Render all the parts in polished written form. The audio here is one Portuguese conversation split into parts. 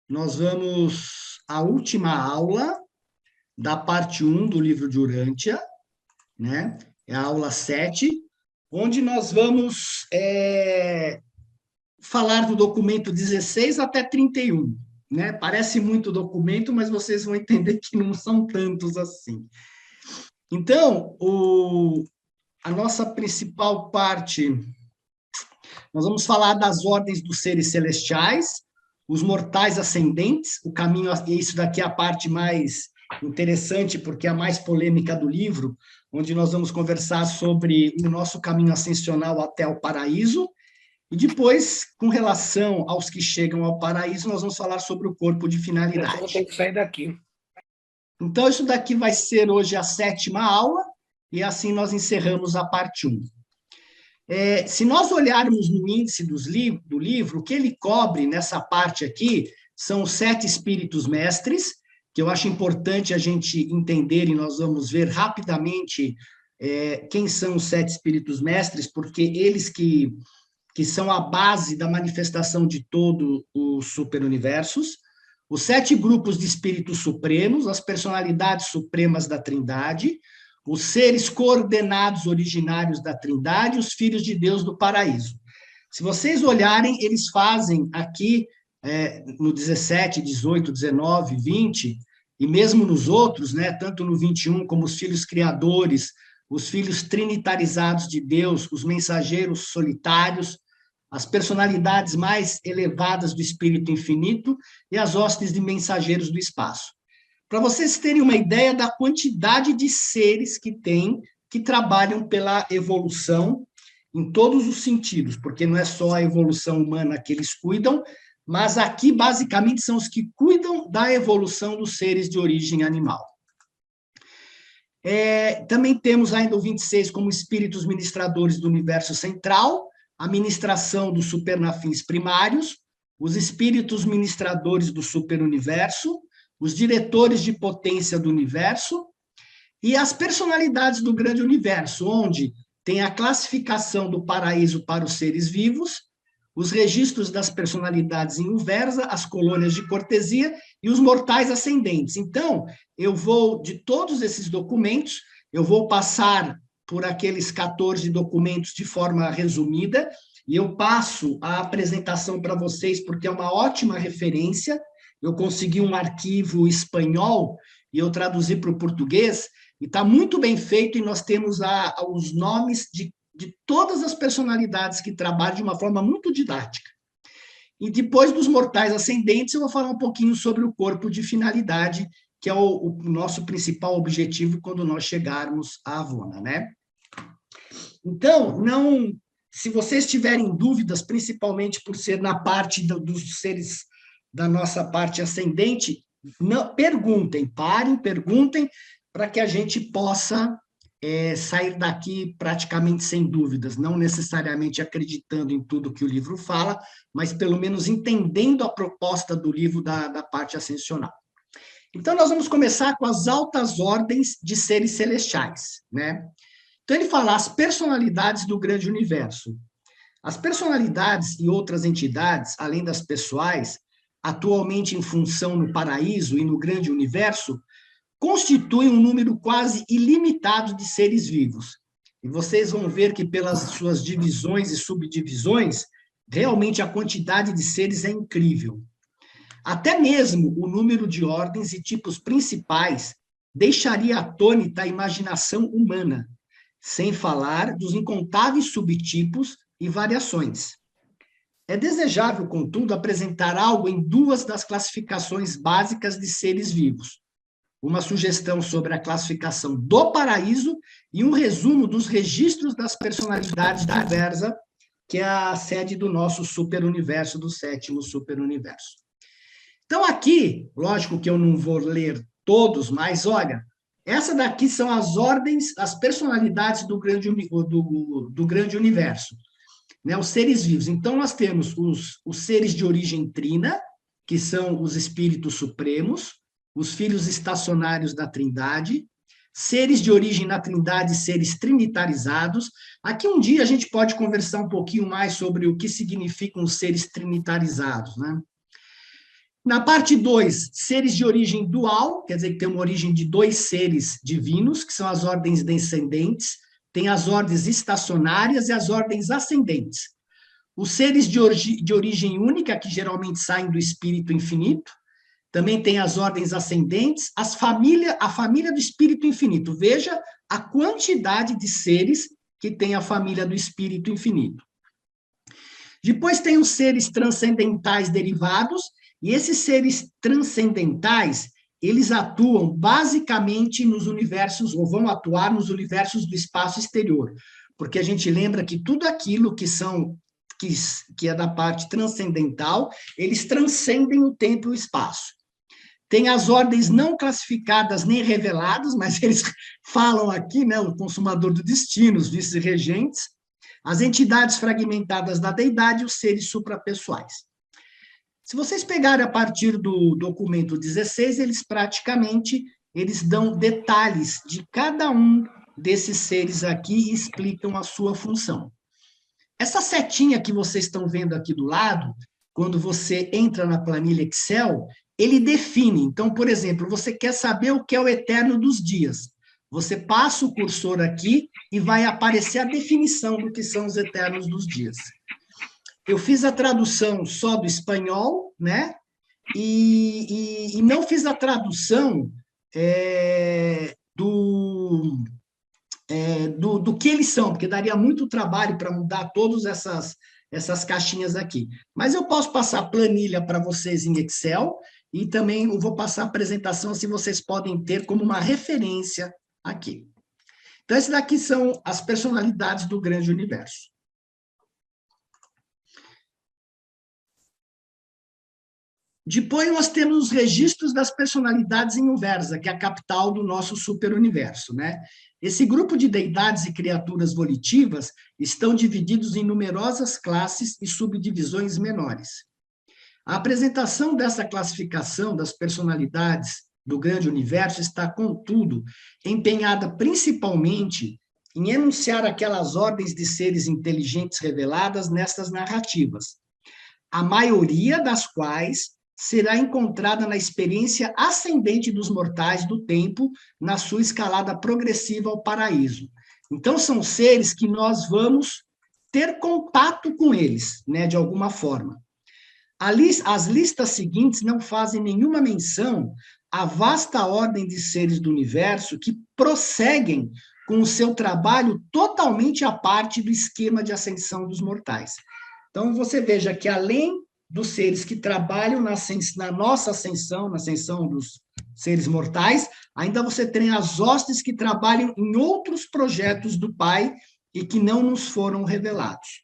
nós vamos à última aula da parte 1 do livro de Urântia, né? É a aula 7, onde nós vamos falar do documento 16 até 31, né? Parece muito documento, mas vocês vão entender que não são tantos assim. Então, a nossa principal parte, nós vamos falar das ordens dos seres celestiais, os mortais ascendentes, o caminho, isso daqui é a parte mais interessante, porque é a mais polêmica do livro, onde nós vamos conversar sobre o nosso caminho ascensional até o paraíso, e depois, com relação aos que chegam ao paraíso, nós vamos falar sobre o corpo de finalidade. Eu vou ter que sair daqui. Então, isso daqui vai ser hoje a 7ª aula, e assim nós encerramos a parte 1. Se nós olharmos no índice do livro, o que ele cobre nessa parte aqui são os 7 espíritos mestres, que eu acho importante a gente entender, e nós vamos ver rapidamente quem são os 7 espíritos mestres, porque eles que são a base da manifestação de todo os superuniversos, os 7 grupos de espíritos supremos, as personalidades supremas da Trindade, os seres coordenados originários da Trindade, os filhos de Deus do paraíso. Se vocês olharem, eles fazem aqui, no 17, 18, 19, 20, e mesmo nos outros, né, tanto no 21 como os filhos criadores, os filhos trinitarizados de Deus, os mensageiros solitários, as personalidades mais elevadas do Espírito Infinito e as hostes de mensageiros do espaço. Para vocês terem uma ideia da quantidade de seres que tem, que trabalham pela evolução em todos os sentidos, porque não é só a evolução humana que eles cuidam, mas aqui, basicamente, são os que cuidam da evolução dos seres de origem animal. Também temos ainda o 26 como espíritos ministradores do universo central, a ministração dos supernafins primários, os espíritos ministradores do superuniverso, os diretores de potência do universo e as personalidades do grande universo, onde tem a classificação do paraíso para os seres vivos, os registros das personalidades em Uversa, as colônias de cortesia e os mortais ascendentes. Então, eu vou, de todos esses documentos, eu vou passar por aqueles 14 documentos de forma resumida, e eu passo a apresentação para vocês, porque é uma ótima referência. Eu consegui um arquivo espanhol e eu traduzi para o português, e está muito bem feito, e nós temos os nomes de todas as personalidades que trabalham de uma forma muito didática. E depois dos mortais ascendentes, eu vou falar um pouquinho sobre o corpo de finalidade, que é o nosso principal objetivo quando nós chegarmos à Avona, né? Então, se vocês tiverem dúvidas, principalmente por ser na parte dos seres da nossa parte ascendente, perguntem, perguntem, para que a gente possa sair daqui praticamente sem dúvidas, não necessariamente acreditando em tudo que o livro fala, mas pelo menos entendendo a proposta do livro da parte ascensional. Então, nós vamos começar com as altas ordens de seres celestiais, né? Então, ele fala as personalidades do grande universo. As personalidades e outras entidades, além das pessoais, atualmente em função no paraíso e no grande universo, constituem um número quase ilimitado de seres vivos. E vocês vão ver que, pelas suas divisões e subdivisões, realmente a quantidade de seres é incrível. Até mesmo o número de ordens e tipos principais deixaria atônita a imaginação humana, sem falar dos incontáveis subtipos e variações. É desejável, contudo, apresentar algo em 2 das classificações básicas de seres vivos. Uma sugestão sobre a classificação do paraíso e um resumo dos registros das personalidades diversas, que é a sede do nosso superuniverso, do 7º superuniverso. Então, aqui, lógico que eu não vou ler todos, mas, olha, essa daqui são as ordens, as personalidades do grande universo, né? Os seres vivos. Então, nós temos os seres de origem trina, que são os espíritos supremos, os filhos estacionários da Trindade, seres de origem na Trindade, seres trinitarizados. Aqui um dia a gente pode conversar um pouquinho mais sobre o que significam os seres trinitarizados, né? Na parte 2, seres de origem dual, quer dizer que tem uma origem de 2 seres divinos, que são as ordens descendentes, tem as ordens estacionárias e as ordens ascendentes. Os seres de origem única, que geralmente saem do espírito infinito, também tem as ordens ascendentes, a família do espírito infinito. Veja a quantidade de seres que tem a família do espírito infinito. Depois tem os seres transcendentais derivados, e esses seres transcendentais, eles atuam basicamente nos universos, ou vão atuar nos universos do espaço exterior, porque a gente lembra que tudo aquilo que é da parte transcendental, eles transcendem o tempo e o espaço. Tem as ordens não classificadas nem reveladas, mas eles falam aqui, né, o consumador do destino, os vice-regentes, as entidades fragmentadas da deidade e os seres suprapessoais. Se vocês pegarem a partir do documento 16, eles dão detalhes de cada um desses seres aqui e explicam a sua função. Essa setinha que vocês estão vendo aqui do lado, quando você entra na planilha Excel, ele define. Então, por exemplo, você quer saber o que é o eterno dos dias. Você passa o cursor aqui e vai aparecer a definição do que são os eternos dos dias. Eu fiz a tradução só do espanhol, né? E não fiz a tradução do que eles são, porque daria muito trabalho para mudar todas essas caixinhas aqui. Mas eu posso passar a planilha para vocês em Excel e também eu vou passar a apresentação, se vocês podem ter como uma referência aqui. Então, esses daqui são as personalidades do grande universo. Depois nós temos os registros das personalidades em Uversa, que é a capital do nosso superuniverso, né? Esse grupo de deidades e criaturas volitivas estão divididos em numerosas classes e subdivisões menores. A apresentação dessa classificação das personalidades do grande universo está, contudo, empenhada principalmente em enunciar aquelas ordens de seres inteligentes reveladas nestas narrativas, a maioria das quais será encontrada na experiência ascendente dos mortais do tempo, na sua escalada progressiva ao paraíso. Então, são seres que nós vamos ter contato com eles, né, de alguma forma. As listas seguintes não fazem nenhuma menção à vasta ordem de seres do universo que prosseguem com o seu trabalho totalmente à parte do esquema de ascensão dos mortais. Então, você veja que, além dos seres que trabalham na nossa ascensão, na ascensão dos seres mortais, ainda você tem as hostes que trabalham em outros projetos do Pai e que não nos foram revelados.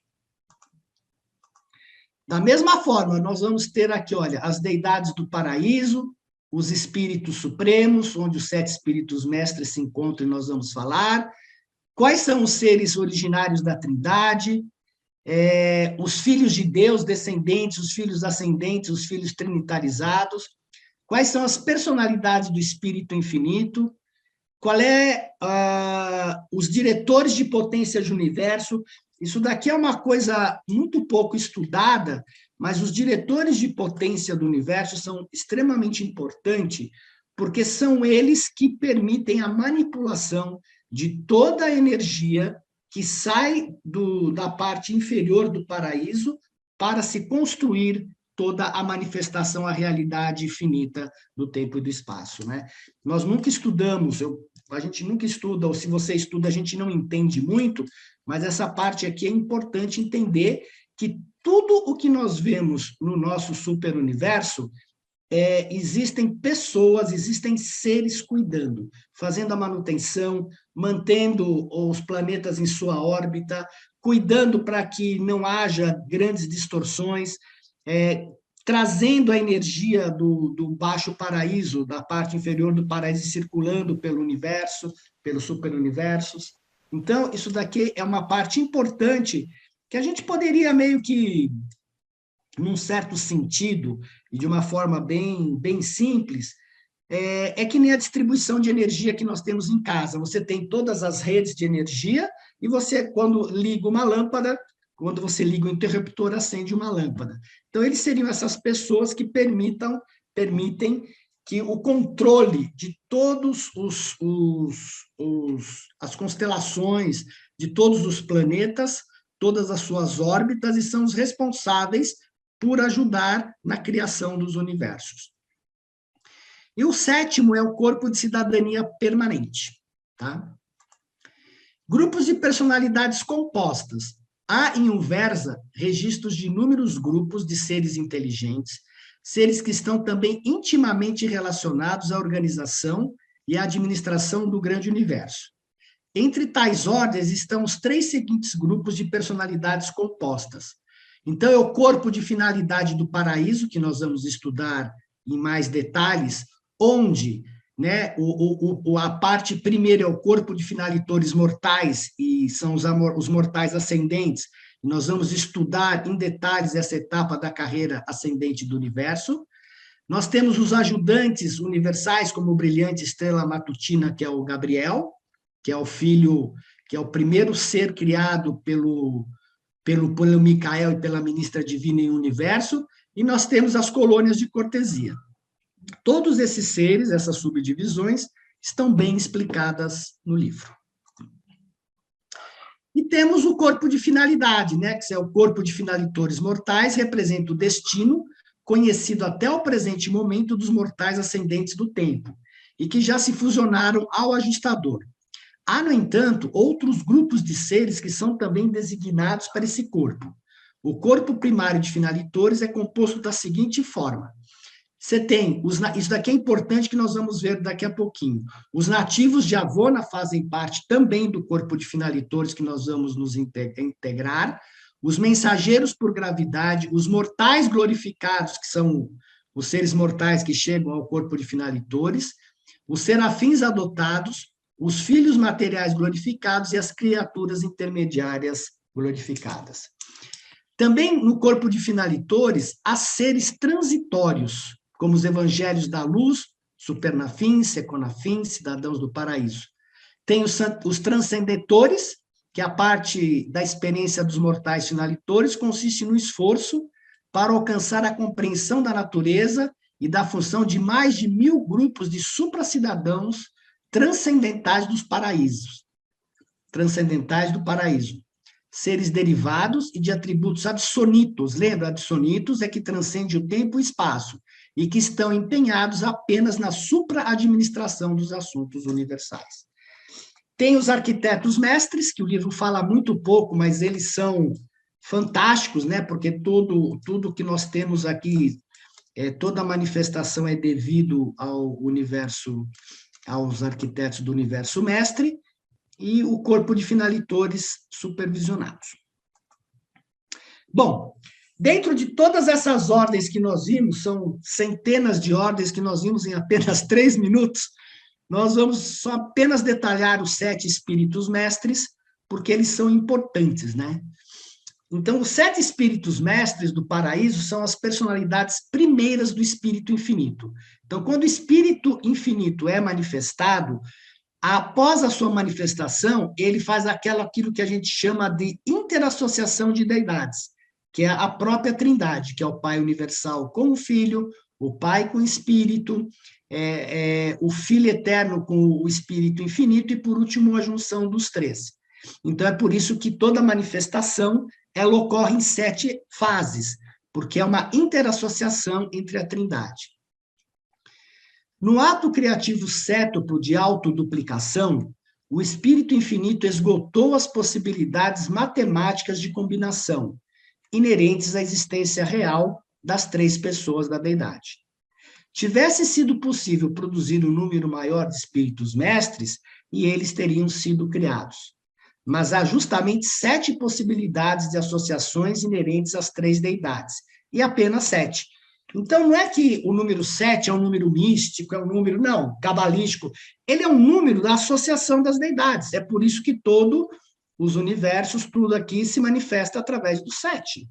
Da mesma forma, nós vamos ter aqui, olha, as deidades do paraíso, os espíritos supremos, onde os 7 espíritos mestres se encontram e nós vamos falar, quais são os seres originários da Trindade, os filhos de Deus, descendentes, os filhos ascendentes, os filhos trinitarizados, quais são as personalidades do Espírito Infinito, qual é os diretores de potência do universo. Isso daqui é uma coisa muito pouco estudada, mas os diretores de potência do universo são extremamente importantes, porque são eles que permitem a manipulação de toda a energia que sai da parte inferior do paraíso para se construir toda a manifestação, a realidade finita do tempo e do espaço, né? Nós nunca estudamos, a gente nunca estuda, ou se você estuda, a gente não entende muito, mas essa parte aqui é importante entender que tudo o que nós vemos no nosso superuniverso, existem pessoas, existem seres cuidando, fazendo a manutenção, mantendo os planetas em sua órbita, cuidando para que não haja grandes distorções, trazendo a energia do baixo paraíso, da parte inferior do paraíso, circulando pelo universo, pelos superuniversos. Então, isso daqui é uma parte importante que a gente poderia meio que, num certo sentido, e de uma forma bem simples, que nem a distribuição de energia que nós temos em casa. Você tem todas as redes de energia e você, quando liga uma lâmpada, quando você liga o interruptor, acende uma lâmpada. Então, eles seriam essas pessoas que permitem que o controle de todos as constelações, de todos os planetas, todas as suas órbitas, e são os responsáveis por ajudar na criação dos universos. E o sétimo é o corpo de cidadania permanente. Tá? Grupos de personalidades compostas. Há em Uversa registros de inúmeros grupos de seres inteligentes, seres que estão também intimamente relacionados à organização e à administração do grande universo. Entre tais ordens estão os 3 seguintes grupos de personalidades compostas. Então, é o corpo de finalidade do paraíso, que nós vamos estudar em mais detalhes, onde, né, a parte primeira é o corpo de finalitores mortais, e são os mortais ascendentes. Nós vamos estudar em detalhes essa etapa da carreira ascendente do universo. Nós temos os ajudantes universais, como o brilhante estrela matutina, que é o Gabriel, que é o filho, que é o primeiro ser criado pelo Micael e pela ministra divina em universo, e nós temos as colônias de cortesia. Todos esses seres, essas subdivisões, estão bem explicadas no livro. E temos o corpo de finalidade, né, que é o corpo de finalitores mortais, representa o destino, conhecido até o presente momento dos mortais ascendentes do tempo, e que já se fusionaram ao ajustador. Há, no entanto, outros grupos de seres que são também designados para esse corpo. O corpo primário de finalitores é composto da seguinte forma. Você tem, isso daqui é importante que nós vamos ver daqui a pouquinho. Os nativos de Avona fazem parte também do corpo de finalitores que nós vamos nos integrar. Os mensageiros por gravidade, os mortais glorificados, que são os seres mortais que chegam ao corpo de finalitores, os serafins adotados, os filhos materiais glorificados e as criaturas intermediárias glorificadas. Também no corpo de finalitores, há seres transitórios, como os evangelhos da luz, supernafins, seconafins, cidadãos do paraíso. Tem os transcendentores, que a parte da experiência dos mortais finalitores consiste no esforço para alcançar a compreensão da natureza e da função de mais de 1000 grupos de supracidadãos transcendentais dos paraísos. Transcendentais do paraíso. Seres derivados e de atributos absonitos. Lembra, absonitos é que transcende o tempo e o espaço, e que estão empenhados apenas na supra-administração dos assuntos universais. Tem os arquitetos mestres, que o livro fala muito pouco, mas eles são fantásticos, né? Porque tudo que nós temos aqui, toda a manifestação é devido ao universo, aos arquitetos do universo mestre, e o corpo de finalitores supervisionados. Bom, dentro de todas essas ordens que nós vimos, são centenas de ordens que nós vimos em apenas 3 minutos, nós vamos só apenas detalhar os 7 espíritos mestres, porque eles são importantes, né? Então, os 7 espíritos mestres do paraíso são as personalidades primeiras do espírito infinito. Então, quando o espírito infinito é manifestado, após a sua manifestação, ele faz aquilo que a gente chama de interassociação de deidades, que é a própria Trindade, que é o Pai universal com o Filho, o Pai com o Espírito, o Filho eterno com o Espírito infinito e, por último, a junção dos 3. Então, é por isso que toda manifestação ela ocorre em 7 fases, porque é uma interassociação entre a Trindade. No ato criativo cétuplo de autoduplicação, o Espírito Infinito esgotou as possibilidades matemáticas de combinação, inerentes à existência real das 3 pessoas da deidade. Tivesse sido possível produzir um número maior de espíritos mestres, e eles teriam sido criados. Mas há justamente 7 possibilidades de associações inerentes às 3 deidades, e apenas 7. Então, não é que o número 7 é um número místico, é um número, não, cabalístico. Ele é um número da associação das deidades. É por isso que todos os universos, tudo aqui se manifesta através do 7.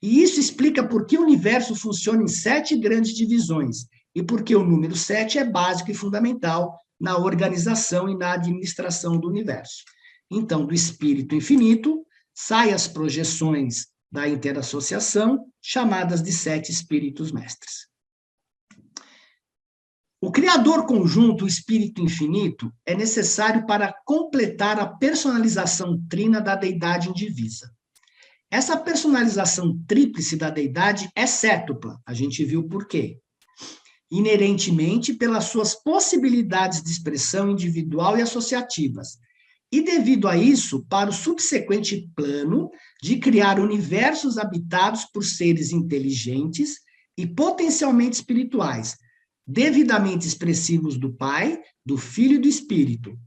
E isso explica por que o universo funciona em 7 grandes divisões, e por que o número 7 é básico e fundamental na organização e na administração do universo. Então, do espírito infinito, saem as projeções da interassociação, chamadas de 7 espíritos mestres. O criador conjunto, o espírito infinito, é necessário para completar a personalização trina da deidade indivisa. Essa personalização tríplice da deidade é cétupla, a gente viu por quê. Inerentemente pelas suas possibilidades de expressão individual e associativas, e devido a isso, para o subsequente plano de criar universos habitados por seres inteligentes e potencialmente espirituais, devidamente expressivos do Pai, do Filho e do Espírito.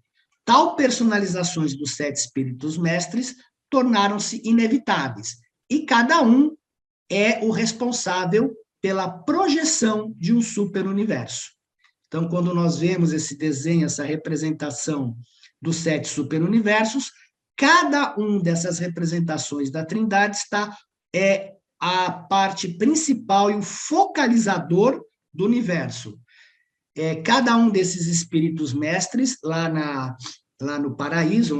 Tal personalizações dos 7 espíritos mestres tornaram-se inevitáveis, e cada um é o responsável pela projeção de um superuniverso. Então, quando nós vemos esse desenho, essa representação dos 7 superuniversos, cada um dessas representações da Trindade é a parte principal e o focalizador do universo. Cada um desses espíritos mestres, lá no paraíso,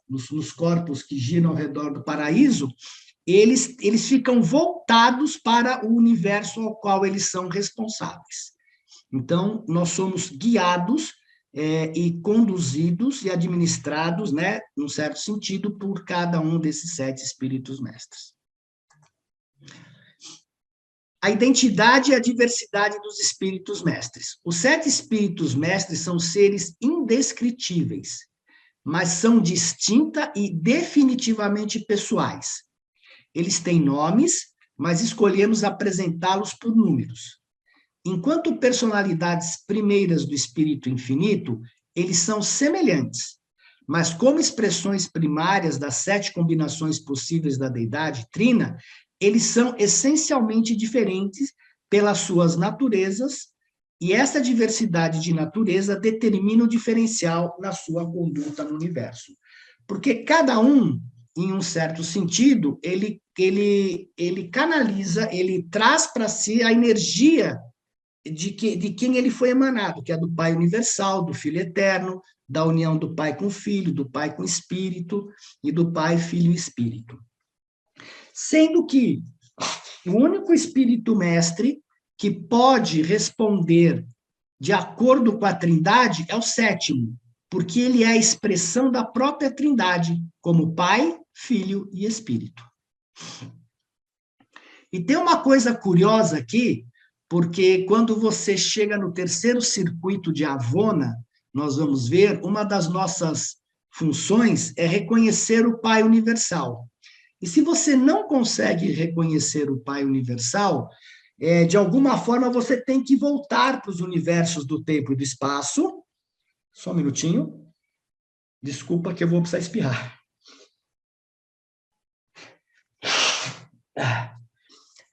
nos corpos que giram ao redor do paraíso, eles ficam voltados para o universo ao qual eles são responsáveis. Então, nós somos guiados e conduzidos e administrados, né, num certo sentido, por cada um desses 7 espíritos mestres. A identidade e a diversidade dos espíritos mestres. Os 7 espíritos mestres são seres indescritíveis, mas são distinta e definitivamente pessoais. Eles têm nomes, mas escolhemos apresentá-los por números. Enquanto personalidades primeiras do Espírito Infinito, eles são semelhantes, mas como expressões primárias das 7 combinações possíveis da deidade trina, eles são essencialmente diferentes pelas suas naturezas, e essa diversidade de natureza determina o diferencial na sua conduta no universo. Porque cada um, em um certo sentido, ele canaliza, ele traz para si a energia de quem ele foi emanado, que é do Pai Universal, do Filho Eterno, da união do Pai com o Filho, do Pai com o Espírito, e do Pai, Filho e Espírito. Sendo que o único Espírito Mestre que pode responder de acordo com a Trindade é o 7º, porque ele é a expressão da própria Trindade, como Pai, Filho e Espírito. E tem uma coisa curiosa aqui, porque quando você chega no 3º circuito de Avona, nós vamos ver, uma das nossas funções é reconhecer o Pai Universal. E se você não consegue reconhecer o Pai Universal, de alguma forma você tem que voltar para os universos do tempo e do espaço. Só um minutinho. Desculpa que eu vou precisar espirrar.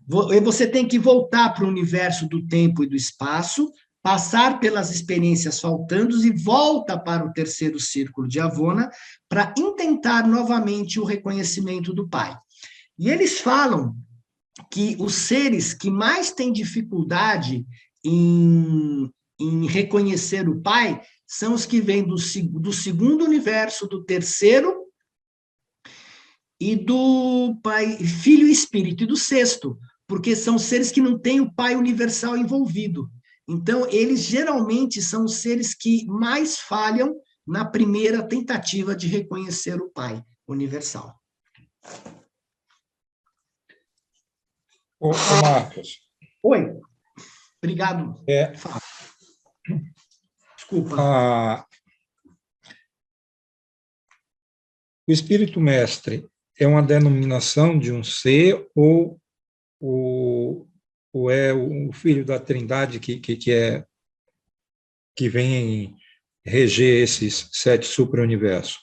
Você tem que voltar para o universo do tempo e do espaço, passar pelas experiências faltantes e volta para o 3º círculo de Avona para intentar novamente o reconhecimento do Pai. E eles falam que os seres que mais têm dificuldade em reconhecer o Pai são os que vêm do 2º universo, do 3º, e do Pai, Filho e Espírito, e do 6º, porque são seres que não têm o Pai Universal envolvido. Então, eles geralmente são os seres que mais falham na primeira tentativa de reconhecer o Pai Universal. Ô Marcos. Oi. Obrigado. Desculpa. O Espírito Mestre é uma denominação de um ser ou é o Filho da Trindade que vem reger esses 7 super-universos?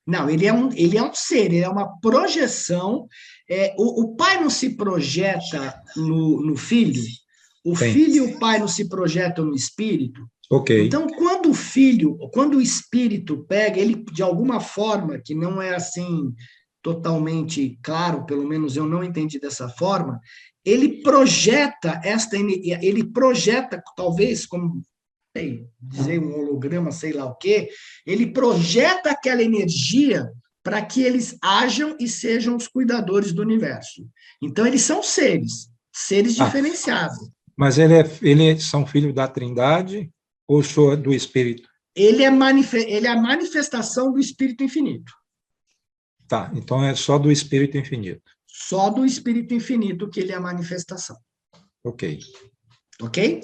Não, ele é um ser, ele é uma projeção. O Pai não se projeta no Filho, o Sim. Filho e o Pai não se projetam no Espírito. Ok. Então, quando o Espírito pega, ele, de alguma forma, que não é assim totalmente claro, pelo menos eu não entendi dessa forma, ele projeta ele projeta, talvez, como dizer um holograma, sei lá o quê, ele projeta aquela energia para que eles hajam e sejam os cuidadores do universo. Então, eles são seres diferenciados. Mas eles são filhos da Trindade ou só do Espírito? Ele é a manifestação do Espírito Infinito. Tá, então é só do Espírito Infinito. Só do Espírito Infinito que ele é a manifestação. Ok. Ok?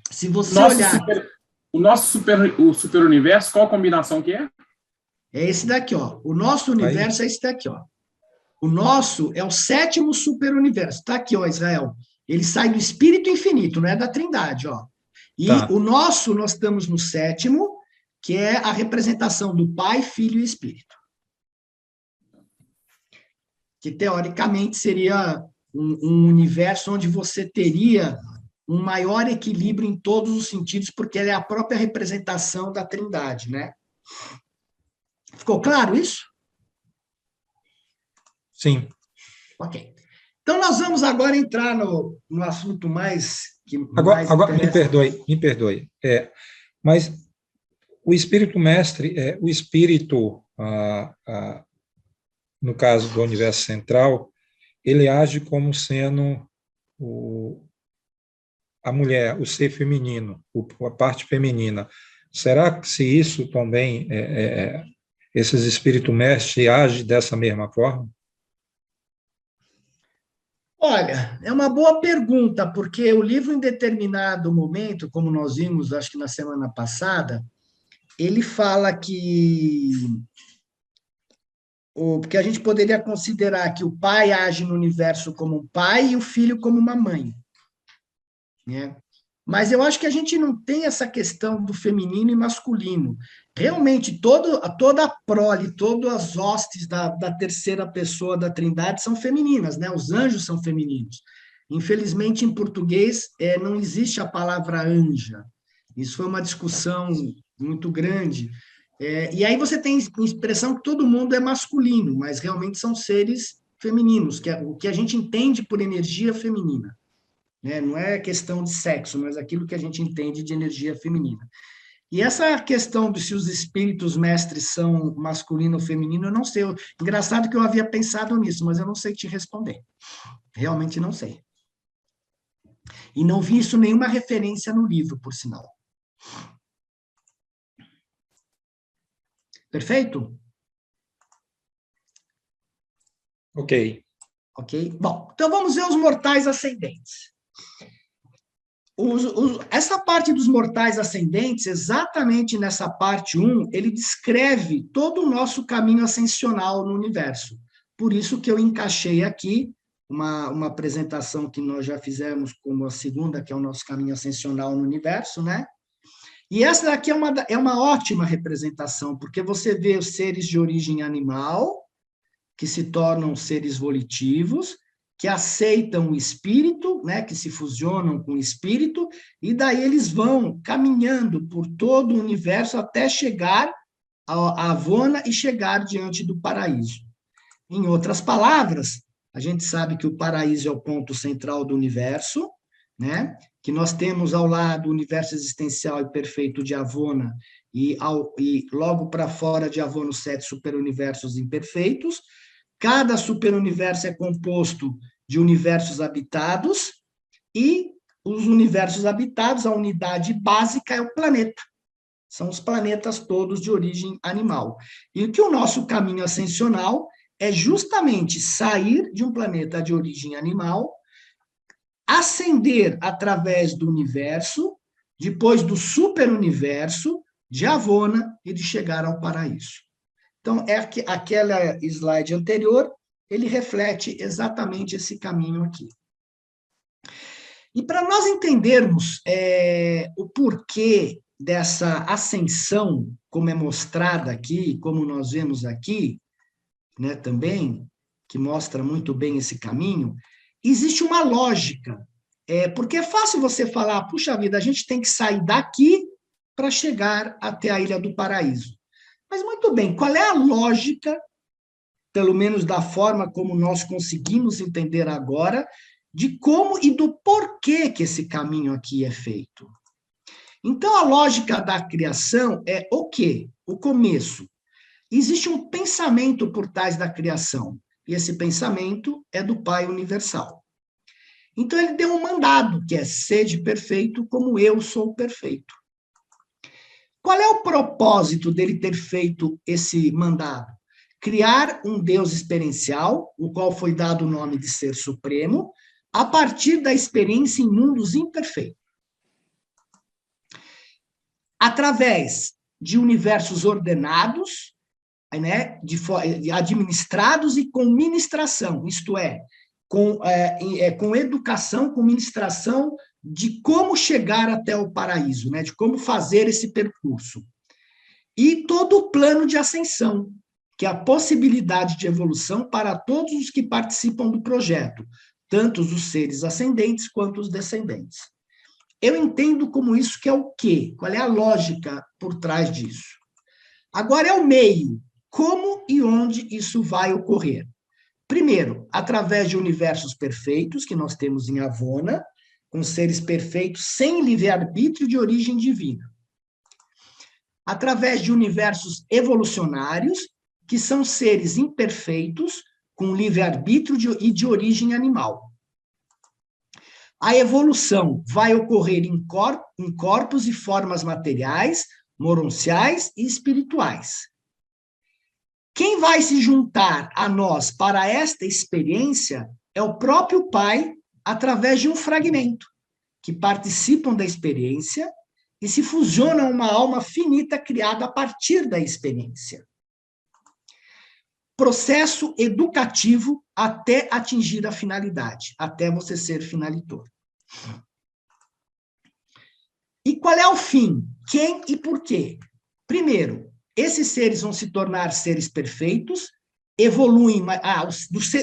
Se você olhar... O super universo, qual combinação que é? É esse daqui, ó. O nosso universo é esse daqui, ó. O nosso é o 7º superuniverso. Está aqui, ó, Israel. Ele sai do Espírito Infinito, não é da Trindade, ó. E o nosso, nós estamos no 7º, que é a representação do Pai, Filho e Espírito. Que, teoricamente, seria um universo onde você teria um maior equilíbrio em todos os sentidos, porque ele é a própria representação da Trindade, né? Ficou claro isso? Sim. Ok. Então, nós vamos agora entrar no assunto mais... Agora me perdoe. Mas o Espírito Mestre, o Espírito, no caso do universo central, ele age como sendo a mulher, o ser feminino, a parte feminina. Será que se isso também, esses Espíritos Mestres agem dessa mesma forma? Olha, é uma boa pergunta, porque o livro, em determinado momento, como nós vimos, acho que na semana passada, ele fala que porque a gente poderia considerar que o pai age no universo como um pai e o filho como uma mãe, né? Mas eu acho que a gente não tem essa questão do feminino e masculino. Realmente, toda a prole, todas as hostes da terceira pessoa da Trindade são femininas, né? Os anjos são femininos. Infelizmente, em português, não existe a palavra anja. Isso foi uma discussão muito grande. E aí você tem a impressão que todo mundo é masculino, mas realmente são seres femininos, que é o que a gente entende por energia feminina. Né? Não é questão de sexo, mas aquilo que a gente entende de energia feminina. E essa questão de se os espíritos mestres são masculino ou feminino, eu não sei. Engraçado que eu havia pensado nisso, mas eu não sei te responder. Realmente não sei. E não vi isso nenhuma referência no livro, por sinal. Perfeito? Ok. Ok? Bom, então vamos ver os mortais ascendentes. Essa parte dos mortais ascendentes, exatamente nessa parte 1, ele descreve todo o nosso caminho ascensional no universo. Por isso que eu encaixei aqui uma apresentação que nós já fizemos como a segunda, que é o nosso caminho ascensional no universo, né? E essa daqui é uma ótima representação, porque você vê os seres de origem animal, que se tornam seres volitivos, que aceitam o espírito, né, que se fusionam com o espírito, e daí eles vão caminhando por todo o universo até chegar à Avona e chegar diante do paraíso. Em outras palavras, a gente sabe que o paraíso é o ponto central do universo, né, que nós temos ao lado o universo existencial e perfeito de Avona, e logo para fora de Avona os 7 superuniversos imperfeitos. Cada superuniverso é composto de universos habitados, e os universos habitados, a unidade básica é o planeta. São os planetas todos de origem animal. E que o nosso caminho ascensional é justamente sair de um planeta de origem animal, ascender através do universo, depois do superuniverso, de Avona, e de chegar ao paraíso. Então, aquela slide anterior, ele reflete exatamente esse caminho aqui. E para nós entendermos o porquê dessa ascensão, como é mostrada aqui, como nós vemos aqui, né, também, que mostra muito bem esse caminho, existe uma lógica. Porque é fácil você falar, puxa vida, a gente tem que sair daqui para chegar até a Ilha do Paraíso. Mas, muito bem, qual é a lógica, pelo menos da forma como nós conseguimos entender agora, de como e do porquê que esse caminho aqui é feito? Então, a lógica da criação é o quê? O começo. existe um pensamento por trás da criação, e esse pensamento é do Pai universal. Então, ele deu um mandado, que é: sede perfeito como eu sou perfeito. Qual é o propósito dele ter feito esse mandado? Criar um Deus experiencial, o qual foi dado o nome de Ser Supremo, a partir da experiência em mundos imperfeitos. Através de universos ordenados, né, administrados e com ministração, isto é, com educação, com ministração de como chegar até o paraíso, né, de como fazer esse percurso. E todo o plano de ascensão, que é a possibilidade de evolução para todos os que participam do projeto, tanto os seres ascendentes quanto os descendentes. Eu entendo como isso que é o quê? Qual é a lógica por trás disso? Agora é o meio. Como e onde isso vai ocorrer? Primeiro, através de universos perfeitos, que nós temos em Avona, com seres perfeitos sem livre-arbítrio de origem divina. Através de universos evolucionários, que são seres imperfeitos, com livre-arbítrio e de origem animal. A evolução vai ocorrer em corpos e formas materiais, moronciais e espirituais. Quem vai se juntar a nós para esta experiência é o próprio Pai, através de um fragmento, que participam da experiência e se fusionam a uma alma finita criada a partir da experiência. Processo educativo até atingir a finalidade, até você ser finalitor. E qual é o fim? Quem e por quê? Primeiro, esses seres vão se tornar seres perfeitos, evoluem,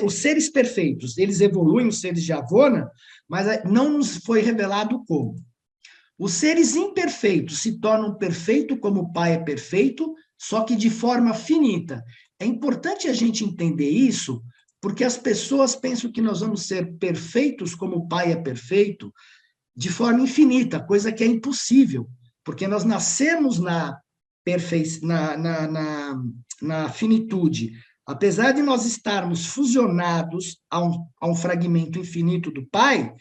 os seres perfeitos, eles evoluem, os seres de Avona, mas não nos foi revelado como. Os seres imperfeitos se tornam perfeitos como o Pai é perfeito, só que de forma finita. É importante a gente entender isso, porque as pessoas pensam que nós vamos ser perfeitos como o Pai é perfeito, de forma infinita, coisa que é impossível, porque nós nascemos na finitude. Apesar de nós estarmos fusionados a um fragmento infinito do Pai,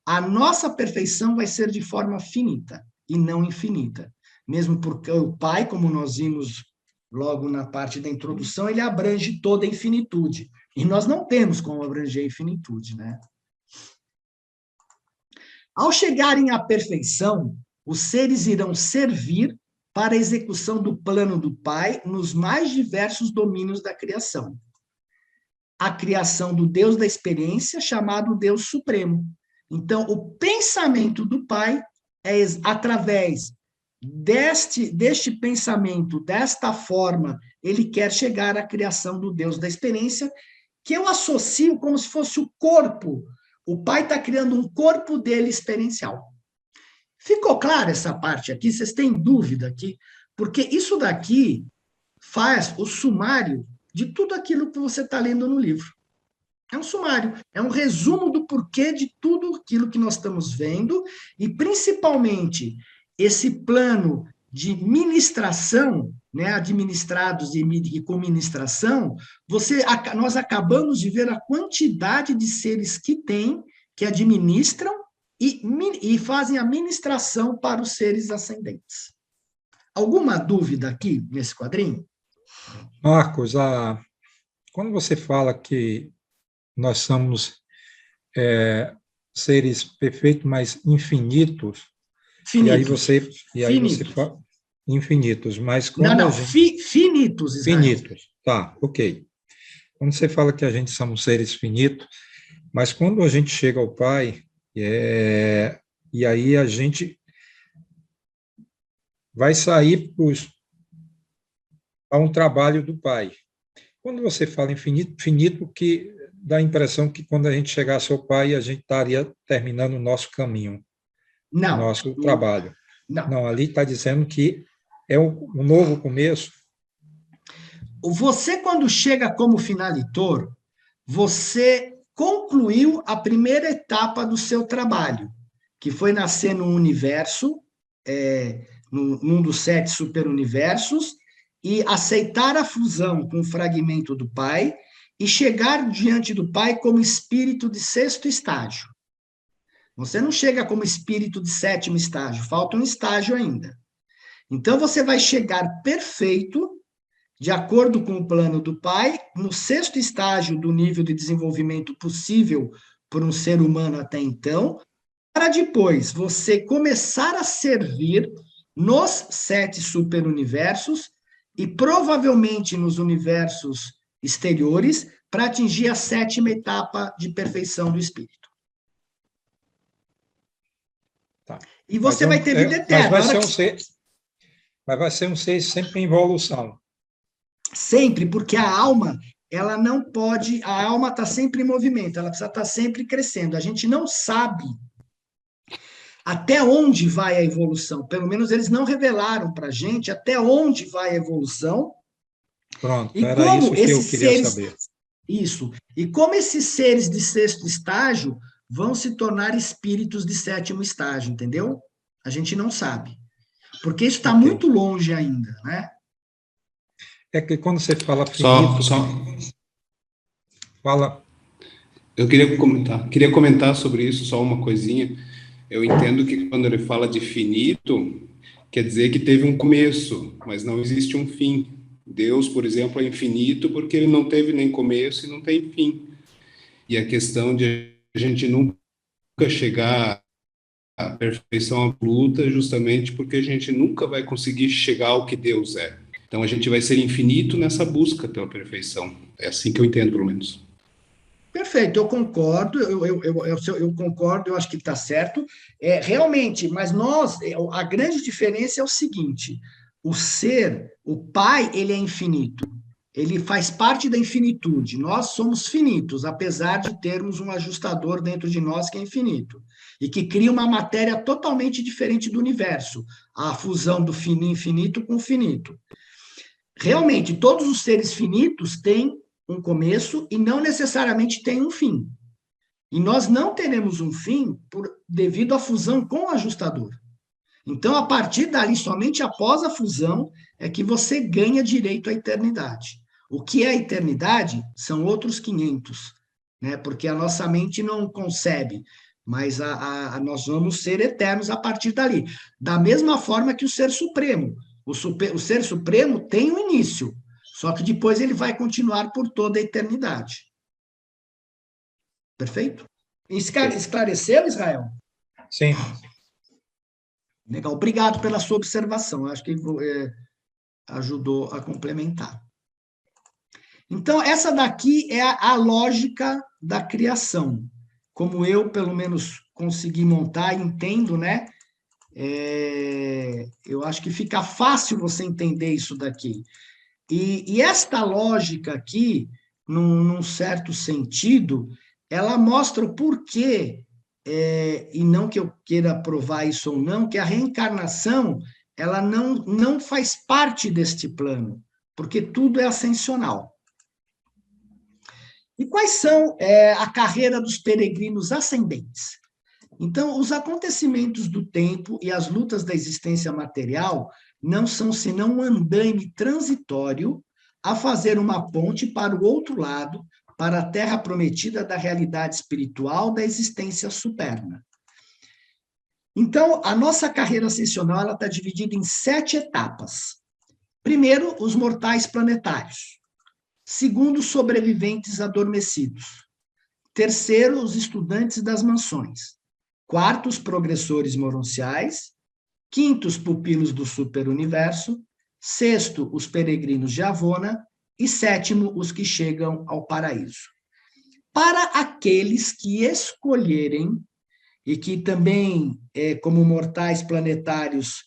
a nossa perfeição vai ser de forma finita e não infinita. Mesmo porque o Pai, como nós vimos logo na parte da introdução, ele abrange toda a infinitude. E nós não temos como abranger a infinitude, né? Ao chegarem à perfeição, os seres irão servir para a execução do plano do Pai nos mais diversos domínios da criação. A criação do Deus da experiência, chamado Deus Supremo. Então, o pensamento do Pai é através deste pensamento, desta forma, ele quer chegar à criação do Deus da experiência, que eu associo como se fosse o corpo. O Pai está criando um corpo dele experiencial. Ficou clara essa parte aqui? Vocês têm dúvida aqui? Porque isso daqui faz o sumário de tudo aquilo que você está lendo no livro. É um sumário, é um resumo do porquê de tudo aquilo que nós estamos vendo, e principalmente esse plano de ministração, né, administrados e com ministração, nós acabamos de ver a quantidade de seres que tem, que administram e fazem a ministração para os seres ascendentes. Alguma dúvida aqui nesse quadrinho? Marcos, quando você fala que nós somos seres perfeitos, mas infinitos, Finitos. e aí você fala infinitos, mas quando finitos, Israel. Finitos, tá, ok. Quando você fala que a gente somos seres finitos, mas quando a gente chega ao Pai, e aí a gente vai sair a um trabalho do Pai. Quando você fala infinito, que dá a impressão que quando a gente chegasse ao Pai, a gente estaria terminando o nosso caminho, o nosso trabalho. Não, ali está dizendo que é um novo começo. Você, quando chega como finalitor, você concluiu a primeira etapa do seu trabalho, que foi nascer no universo, num dos 7 superuniversos, e aceitar a fusão com o fragmento do Pai e chegar diante do Pai como espírito de sexto estágio. Você não chega como espírito de sétimo estágio, falta um estágio ainda. Então, você vai chegar perfeito, de acordo com o plano do Pai, no sexto estágio do nível de desenvolvimento possível por um ser humano até então, para depois você começar a servir nos 7 superuniversos e provavelmente nos universos exteriores para atingir a 7ª etapa de perfeição do espírito. Tá. E você vai ter vida eterna. Mas vai ser um ser sempre em evolução. Sempre, porque a alma, ela não pode, a alma está sempre em movimento, ela precisa estar sempre crescendo. A gente não sabe até onde vai a evolução, pelo menos eles não revelaram para a gente até onde vai a evolução. Pronto, e era como isso que eu queria saber. Isso. E como esses seres de sexto estágio vão se tornar espíritos de 7º estágio, entendeu? A gente não sabe. Porque isso está muito longe ainda, né? É que quando você fala finito... Fala. Eu queria comentar sobre isso só uma coisinha. Eu entendo que quando ele fala de finito, quer dizer que teve um começo, mas não existe um fim. Deus, por exemplo, é infinito porque ele não teve nem começo e não tem fim. E a questão de a gente nunca chegar à perfeição absoluta é justamente porque a gente nunca vai conseguir chegar ao que Deus é. Então a gente vai ser infinito nessa busca pela perfeição. É assim que eu entendo, pelo menos. Perfeito, eu concordo, eu concordo, eu acho que está certo. Realmente, mas a grande diferença é o seguinte: o ser, o Pai, ele é infinito, ele faz parte da infinitude. Nós somos finitos, apesar de termos um ajustador dentro de nós que é infinito, e que cria uma matéria totalmente diferente do universo, a fusão do infinito com o finito. Realmente, todos os seres finitos têm um começo e não necessariamente têm um fim. E nós não teremos um fim devido à fusão com o ajustador. Então, a partir dali, somente após a fusão, é que você ganha direito à eternidade. O que é a eternidade são outros 500, né? Porque a nossa mente não concebe, mas nós vamos ser eternos a partir dali. Da mesma forma que o Ser Supremo. O Ser Supremo tem um início, só que depois ele vai continuar por toda a eternidade. Perfeito? Esclareceu, Israel? Sim. Legal. Obrigado pela sua observação. Acho que ajudou a complementar. Então, essa daqui é a lógica da criação. Como eu, pelo menos, consegui montar, entendo, né? Eu acho que fica fácil você entender isso daqui. E esta lógica aqui, num certo sentido, ela mostra o porquê, e não que eu queira provar isso ou não, que a reencarnação ela não faz parte deste plano, porque tudo é ascensional. E quais são a carreira dos peregrinos ascendentes? Então, os acontecimentos do tempo e as lutas da existência material não são senão um andaime transitório a fazer uma ponte para o outro lado, para a terra prometida da realidade espiritual da existência superna. Então, a nossa carreira ascensional está dividida em 7 etapas. Primeiro, os mortais planetários. Segundo, os sobreviventes adormecidos. Terceiro, os estudantes das mansões. Quarto, os progressores moronciais. Quinto, os pupilos do superuniverso. Sexto, os peregrinos de Avona. E sétimo, os que chegam ao paraíso. Para aqueles que escolherem, e que também, como mortais planetários,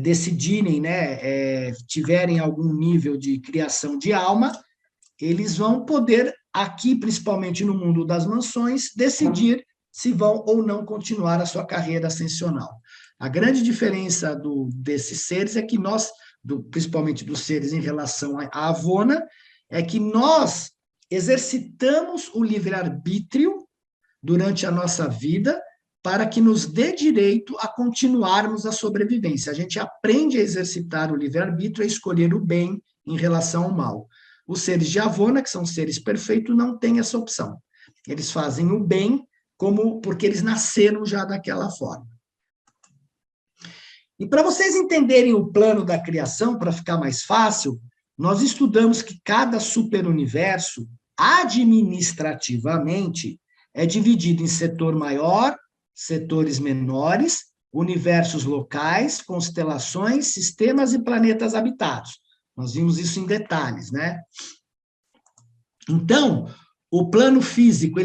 decidirem, né, tiverem algum nível de criação de alma, eles vão poder, aqui, principalmente no mundo das mansões, decidir se vão ou não continuar a sua carreira ascensional. A grande diferença desses seres é que nós, principalmente dos seres em relação à Avona, é que nós exercitamos o livre-arbítrio durante a nossa vida para que nos dê direito a continuarmos a sobrevivência. A gente aprende a exercitar o livre-arbítrio, a escolher o bem em relação ao mal. Os seres de Avona, que são seres perfeitos, não têm essa opção. Eles fazem o bem porque eles nasceram já daquela forma. E para vocês entenderem o plano da criação, para ficar mais fácil, nós estudamos que cada superuniverso, administrativamente, é dividido em setor maior, setores menores, universos locais, constelações, sistemas e planetas habitados. Nós vimos isso em detalhes, né? Então, o plano físico,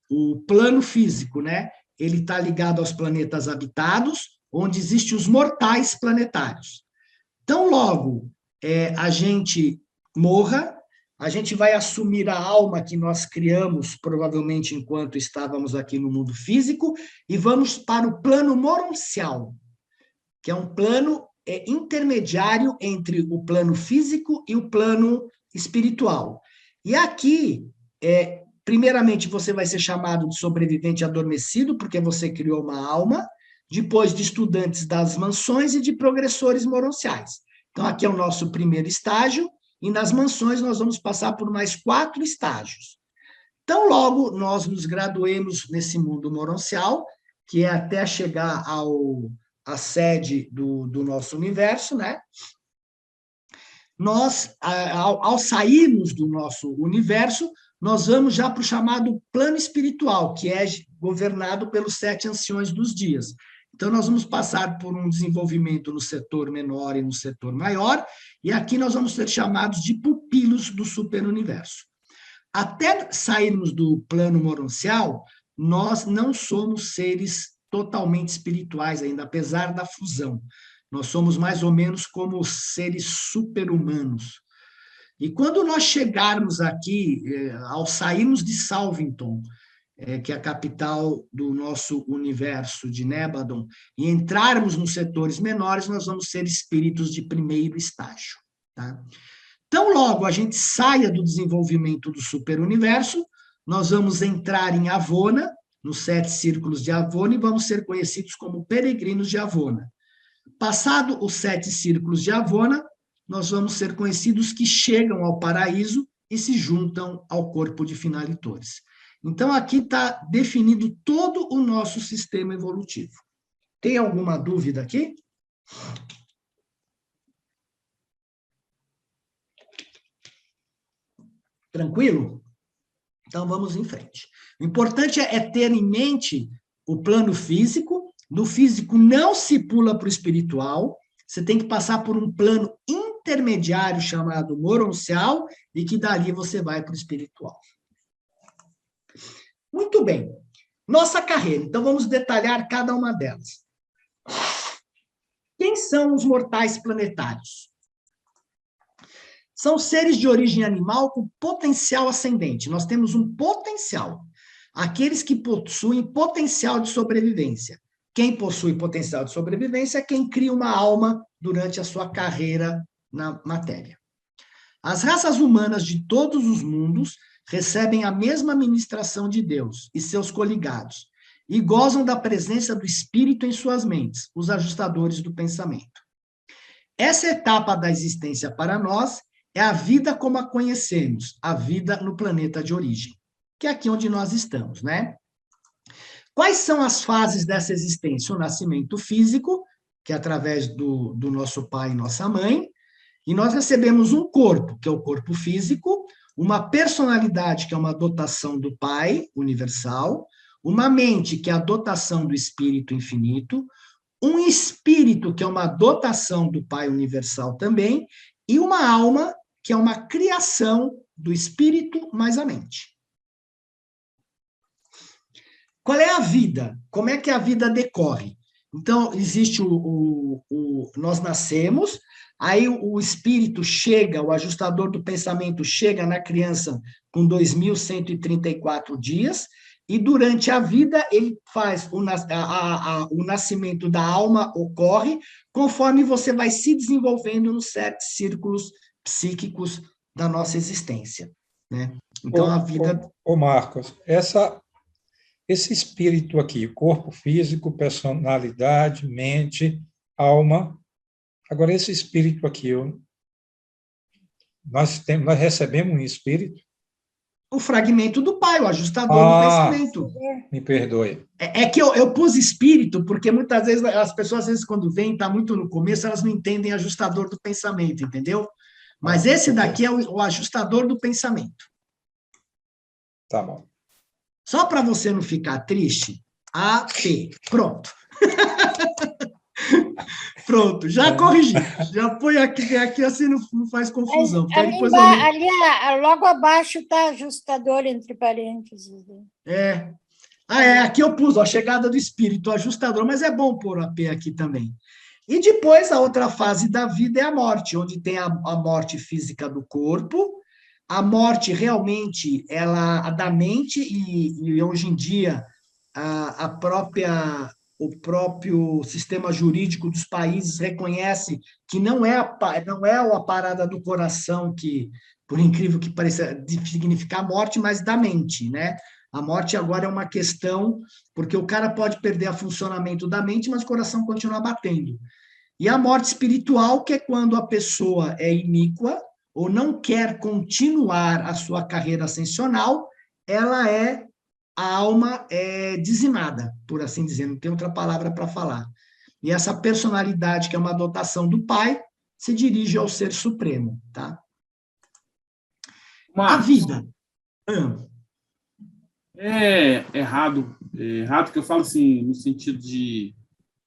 o plano físico, né? Ele está ligado aos planetas habitados, onde existem os mortais planetários. Então, logo a gente morra, a gente vai assumir a alma que nós criamos, provavelmente enquanto estávamos aqui no mundo físico, e vamos para o plano moroncial, que é um plano intermediário entre o plano físico e o plano espiritual. E aqui, primeiramente, você vai ser chamado de sobrevivente adormecido, porque você criou uma alma, depois de estudantes das mansões e de progressores moronciais. Então, aqui é o nosso primeiro estágio, e nas mansões nós vamos passar por mais 4 estágios. Então, logo nós nos graduemos nesse mundo moroncial, que é até chegar à sede do nosso universo, né? Nós, ao sairmos do nosso universo, nós vamos já para o chamado plano espiritual, que é governado pelos 7 anciões dos dias. Então, nós vamos passar por um desenvolvimento no setor menor e no setor maior, e aqui nós vamos ser chamados de pupilos do superuniverso. Até sairmos do plano moroncial, nós não somos seres totalmente espirituais ainda, apesar da fusão. Nós somos mais ou menos como seres super-humanos. E quando nós chegarmos aqui, ao sairmos de Salvington, que é a capital do nosso universo de Nébadon, e entrarmos nos setores menores, nós vamos ser espíritos de primeiro estágio. Tá? Então, logo a gente saia do desenvolvimento do superuniverso, nós vamos entrar em Avona, nos 7 círculos de Avona, e vamos ser conhecidos como peregrinos de Avona. Passado os 7 círculos de Avona, nós vamos ser conhecidos que chegam ao paraíso e se juntam ao corpo de finalitores. Então, aqui está definido todo o nosso sistema evolutivo. Tem alguma dúvida aqui? Tranquilo? Então, vamos em frente. O importante é ter em mente o plano físico. Do físico não se pula para o espiritual, você tem que passar por um plano intermediário chamado moroncial, e que dali você vai para o espiritual. Muito bem. Nossa carreira. Então, vamos detalhar cada uma delas. Quem são os mortais planetários? São seres de origem animal com potencial ascendente. Nós temos um potencial. Aqueles que possuem potencial de sobrevivência. Quem possui potencial de sobrevivência é quem cria uma alma durante a sua carreira na matéria. As raças humanas de todos os mundos recebem a mesma ministração de Deus e seus coligados, e gozam da presença do Espírito em suas mentes, os ajustadores do pensamento. Essa etapa da existência para nós é a vida como a conhecemos, a vida no planeta de origem, que é aqui onde nós estamos, né? Quais são as fases dessa existência? O nascimento físico, que é através do nosso pai e nossa mãe, e nós recebemos um corpo, que é o corpo físico, uma personalidade, que é uma dotação do Pai universal, uma mente, que é a dotação do Espírito infinito, um espírito, que é uma dotação do Pai universal também, e uma alma, que é uma criação do Espírito mais a mente. Qual é a vida? Como é que a vida decorre? Então, existe nós nascemos, aí o espírito chega, o ajustador do pensamento chega na criança com 2.134 dias, e durante a vida ele faz o nascimento da alma ocorre conforme você vai se desenvolvendo nos 7 círculos psíquicos da nossa existência, né? Então, a vida... Ô Marcos, esse espírito aqui, corpo físico, personalidade, mente, alma. Agora, esse espírito aqui, nós recebemos um espírito? O fragmento do Pai, o ajustador do pensamento. Me perdoe. É que eu pus espírito, porque muitas vezes as pessoas, às vezes, quando vêm, está muito no começo, elas não entendem ajustador do pensamento, entendeu? Mas esse daqui é o ajustador do pensamento. Tá bom. Só para você não ficar triste, AP. Pronto. Pronto, já corrigi. Já põe aqui assim, não faz confusão. Ali, logo abaixo está ajustador, entre parênteses. Aqui eu pus, ó, a chegada do espírito, ajustador, mas é bom pôr o AP aqui também. E depois, a outra fase da vida é a morte, onde tem a morte física do corpo, a morte realmente, a da mente, e hoje em dia, o próprio sistema jurídico dos países reconhece que não é a parada do coração que, por incrível que pareça, significa a morte, mas da mente, né? A morte agora é uma questão, porque o cara pode perder o funcionamento da mente, mas o coração continua batendo. E a morte espiritual, que é quando a pessoa é iníqua ou não quer continuar a sua carreira ascensional, a alma é dizimada, por assim dizer, não tem outra palavra para falar. E essa personalidade, que é uma dotação do Pai, se dirige ao Ser Supremo, tá? A vida. É errado que eu falo assim, no sentido de,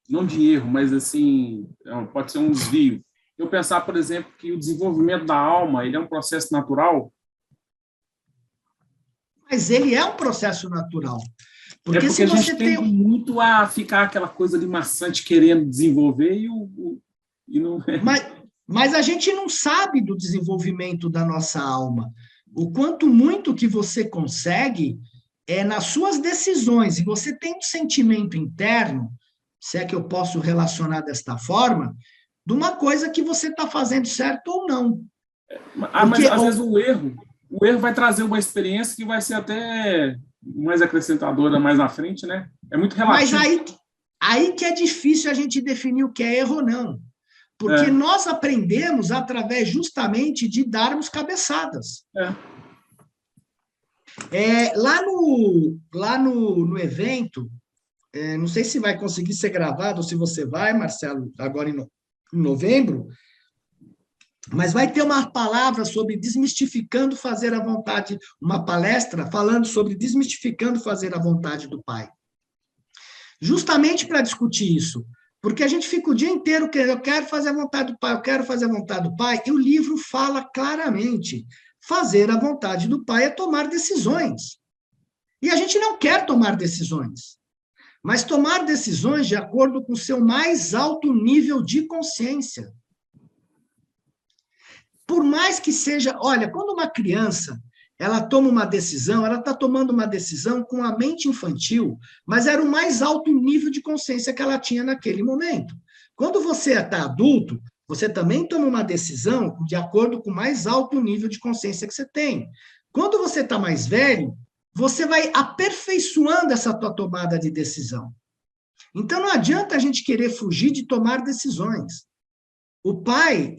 não de erro, mas assim, pode ser um desvio. Eu pensar, por exemplo, que o desenvolvimento da alma, ele é um processo natural. Mas ele é um processo natural. Porque se a gente tende muito a ficar aquela coisa ali maçante, querendo desenvolver, e não é. Mas a gente não sabe do desenvolvimento da nossa alma. O quanto muito que você consegue nas suas decisões, e você tem um sentimento interno, se é que eu posso relacionar desta forma, de uma coisa que você está fazendo certo ou não. Mas às vezes o erro vai trazer uma experiência que vai ser até mais acrescentadora mais na frente, né? É muito relativo. Mas aí que é difícil a gente definir o que é erro ou não. Porque nós aprendemos através justamente de darmos cabeçadas. Lá no evento, não sei se vai conseguir ser gravado, ou se você vai, Marcelo, agora em novembro, mas vai ter uma palavra sobre desmistificando fazer a vontade, uma palestra falando sobre desmistificando fazer a vontade do Pai. Justamente para discutir isso, porque a gente fica o dia inteiro querendo, eu quero fazer a vontade do Pai, eu quero fazer a vontade do Pai, e o livro fala claramente, fazer a vontade do Pai é tomar decisões. E a gente não quer tomar decisões, mas tomar decisões de acordo com o seu mais alto nível de consciência. Por mais que seja, olha, quando uma criança, ela toma uma decisão, ela está tomando uma decisão com a mente infantil, mas era o mais alto nível de consciência que ela tinha naquele momento. Quando você está adulto, você também toma uma decisão de acordo com o mais alto nível de consciência que você tem. Quando você está mais velho, você vai aperfeiçoando essa tua tomada de decisão. Então, não adianta a gente querer fugir de tomar decisões. O Pai,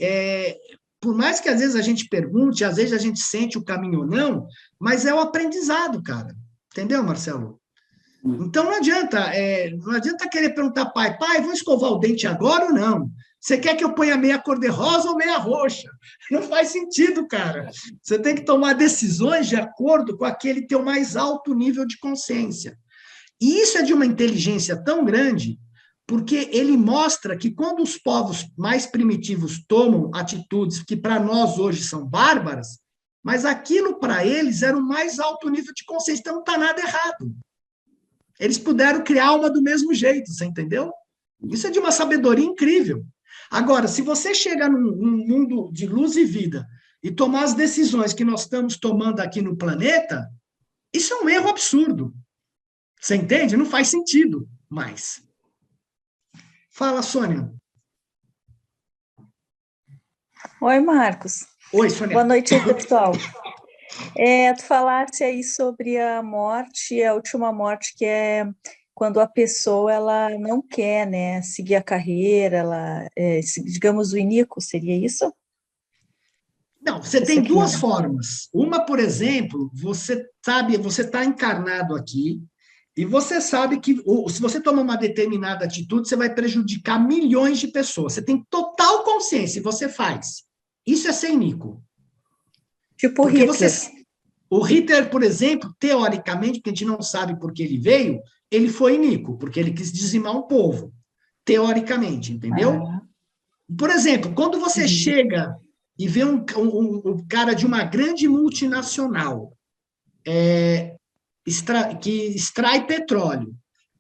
por mais que às vezes a gente pergunte, às vezes a gente sente o caminho ou não, mas é o aprendizado, cara. Entendeu, Marcelo? Então, não adianta querer perguntar, pai, vou escovar o dente agora ou não? Você quer que eu ponha meia cor-de-rosa ou meia roxa? Não faz sentido, cara. Você tem que tomar decisões de acordo com aquele teu mais alto nível de consciência. E isso é de uma inteligência tão grande, porque ele mostra que quando os povos mais primitivos tomam atitudes que para nós hoje são bárbaras, mas aquilo para eles era o mais alto nível de consciência, então não está nada errado. Eles puderam criar alma do mesmo jeito, você entendeu? Isso é de uma sabedoria incrível. Agora, se você chega num mundo de luz e vida e tomar as decisões que nós estamos tomando aqui no planeta, isso é um erro absurdo. Você entende? Não faz sentido mais. Fala, Sônia. Oi, Marcos. Oi, Sônia. Boa noite, pessoal. Tu falasse aí sobre a morte, a última morte, que é quando a pessoa ela não quer, né, seguir a carreira, digamos, o iníquo, seria isso? Não, você tem duas formas. Uma, por exemplo, você sabe, você está encarnado aqui e você sabe que se você tomar uma determinada atitude, você vai prejudicar milhões de pessoas. Você tem total consciência e você faz. Isso é ser iníquo. Tipo o Hitler. O Hitler, por exemplo, teoricamente, porque a gente não sabe por que ele veio, ele foi iníquo, porque ele quis dizimar um povo. Teoricamente, entendeu? Por exemplo, quando você chega e vê um cara de uma grande multinacional que extrai petróleo,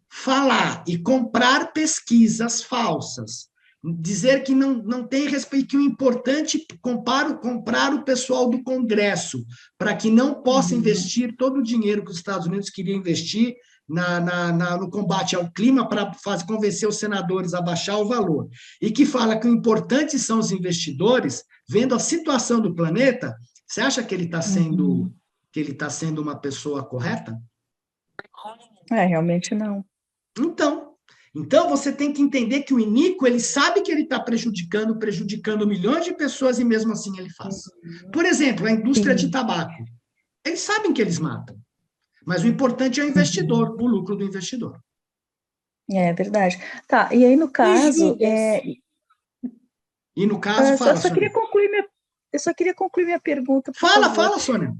falar e comprar pesquisas falsas, dizer que não tem respeito, que o importante é comprar o pessoal do Congresso, para que não possa investir todo o dinheiro que os Estados Unidos queriam investir no combate ao clima para convencer os senadores a baixar o valor, e que fala que o importante são os investidores, vendo a situação do planeta, você acha que ele está sendo uma pessoa correta? Realmente não. Então você tem que entender que o iníquo, ele sabe que ele está prejudicando milhões de pessoas e mesmo assim ele faz. Por exemplo, a indústria de tabaco. Eles sabem que eles matam. Mas o importante é o investidor, o lucro do investidor. É verdade. Tá, e aí no caso... E no caso, fala, Sônia. Eu só queria concluir minha pergunta. Fala, Sônia.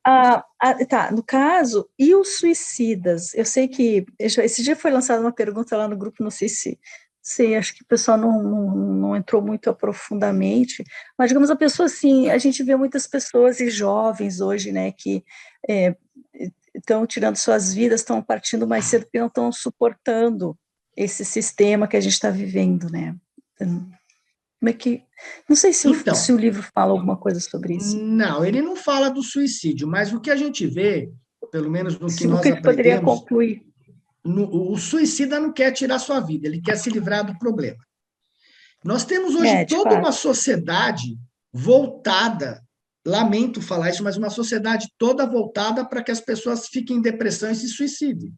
Tá, no caso, e os suicidas? Eu sei que esse dia foi lançada uma pergunta lá no grupo, não sei se acho que o pessoal não entrou muito profundamente, mas digamos, a pessoa assim, a gente vê muitas pessoas e jovens hoje, né, que estão tirando suas vidas, estão partindo mais cedo porque não estão suportando esse sistema que a gente está vivendo, né? Como é que... Não sei se o livro fala alguma coisa sobre isso. Não, ele não fala do suicídio, mas o que a gente vê, pelo menos no que nós aprendemos... poderia concluir? O suicida não quer tirar sua vida, ele quer se livrar do problema. Nós temos hoje toda uma sociedade voltada, lamento falar isso, mas uma sociedade toda voltada para que as pessoas fiquem em depressão e se suicidem.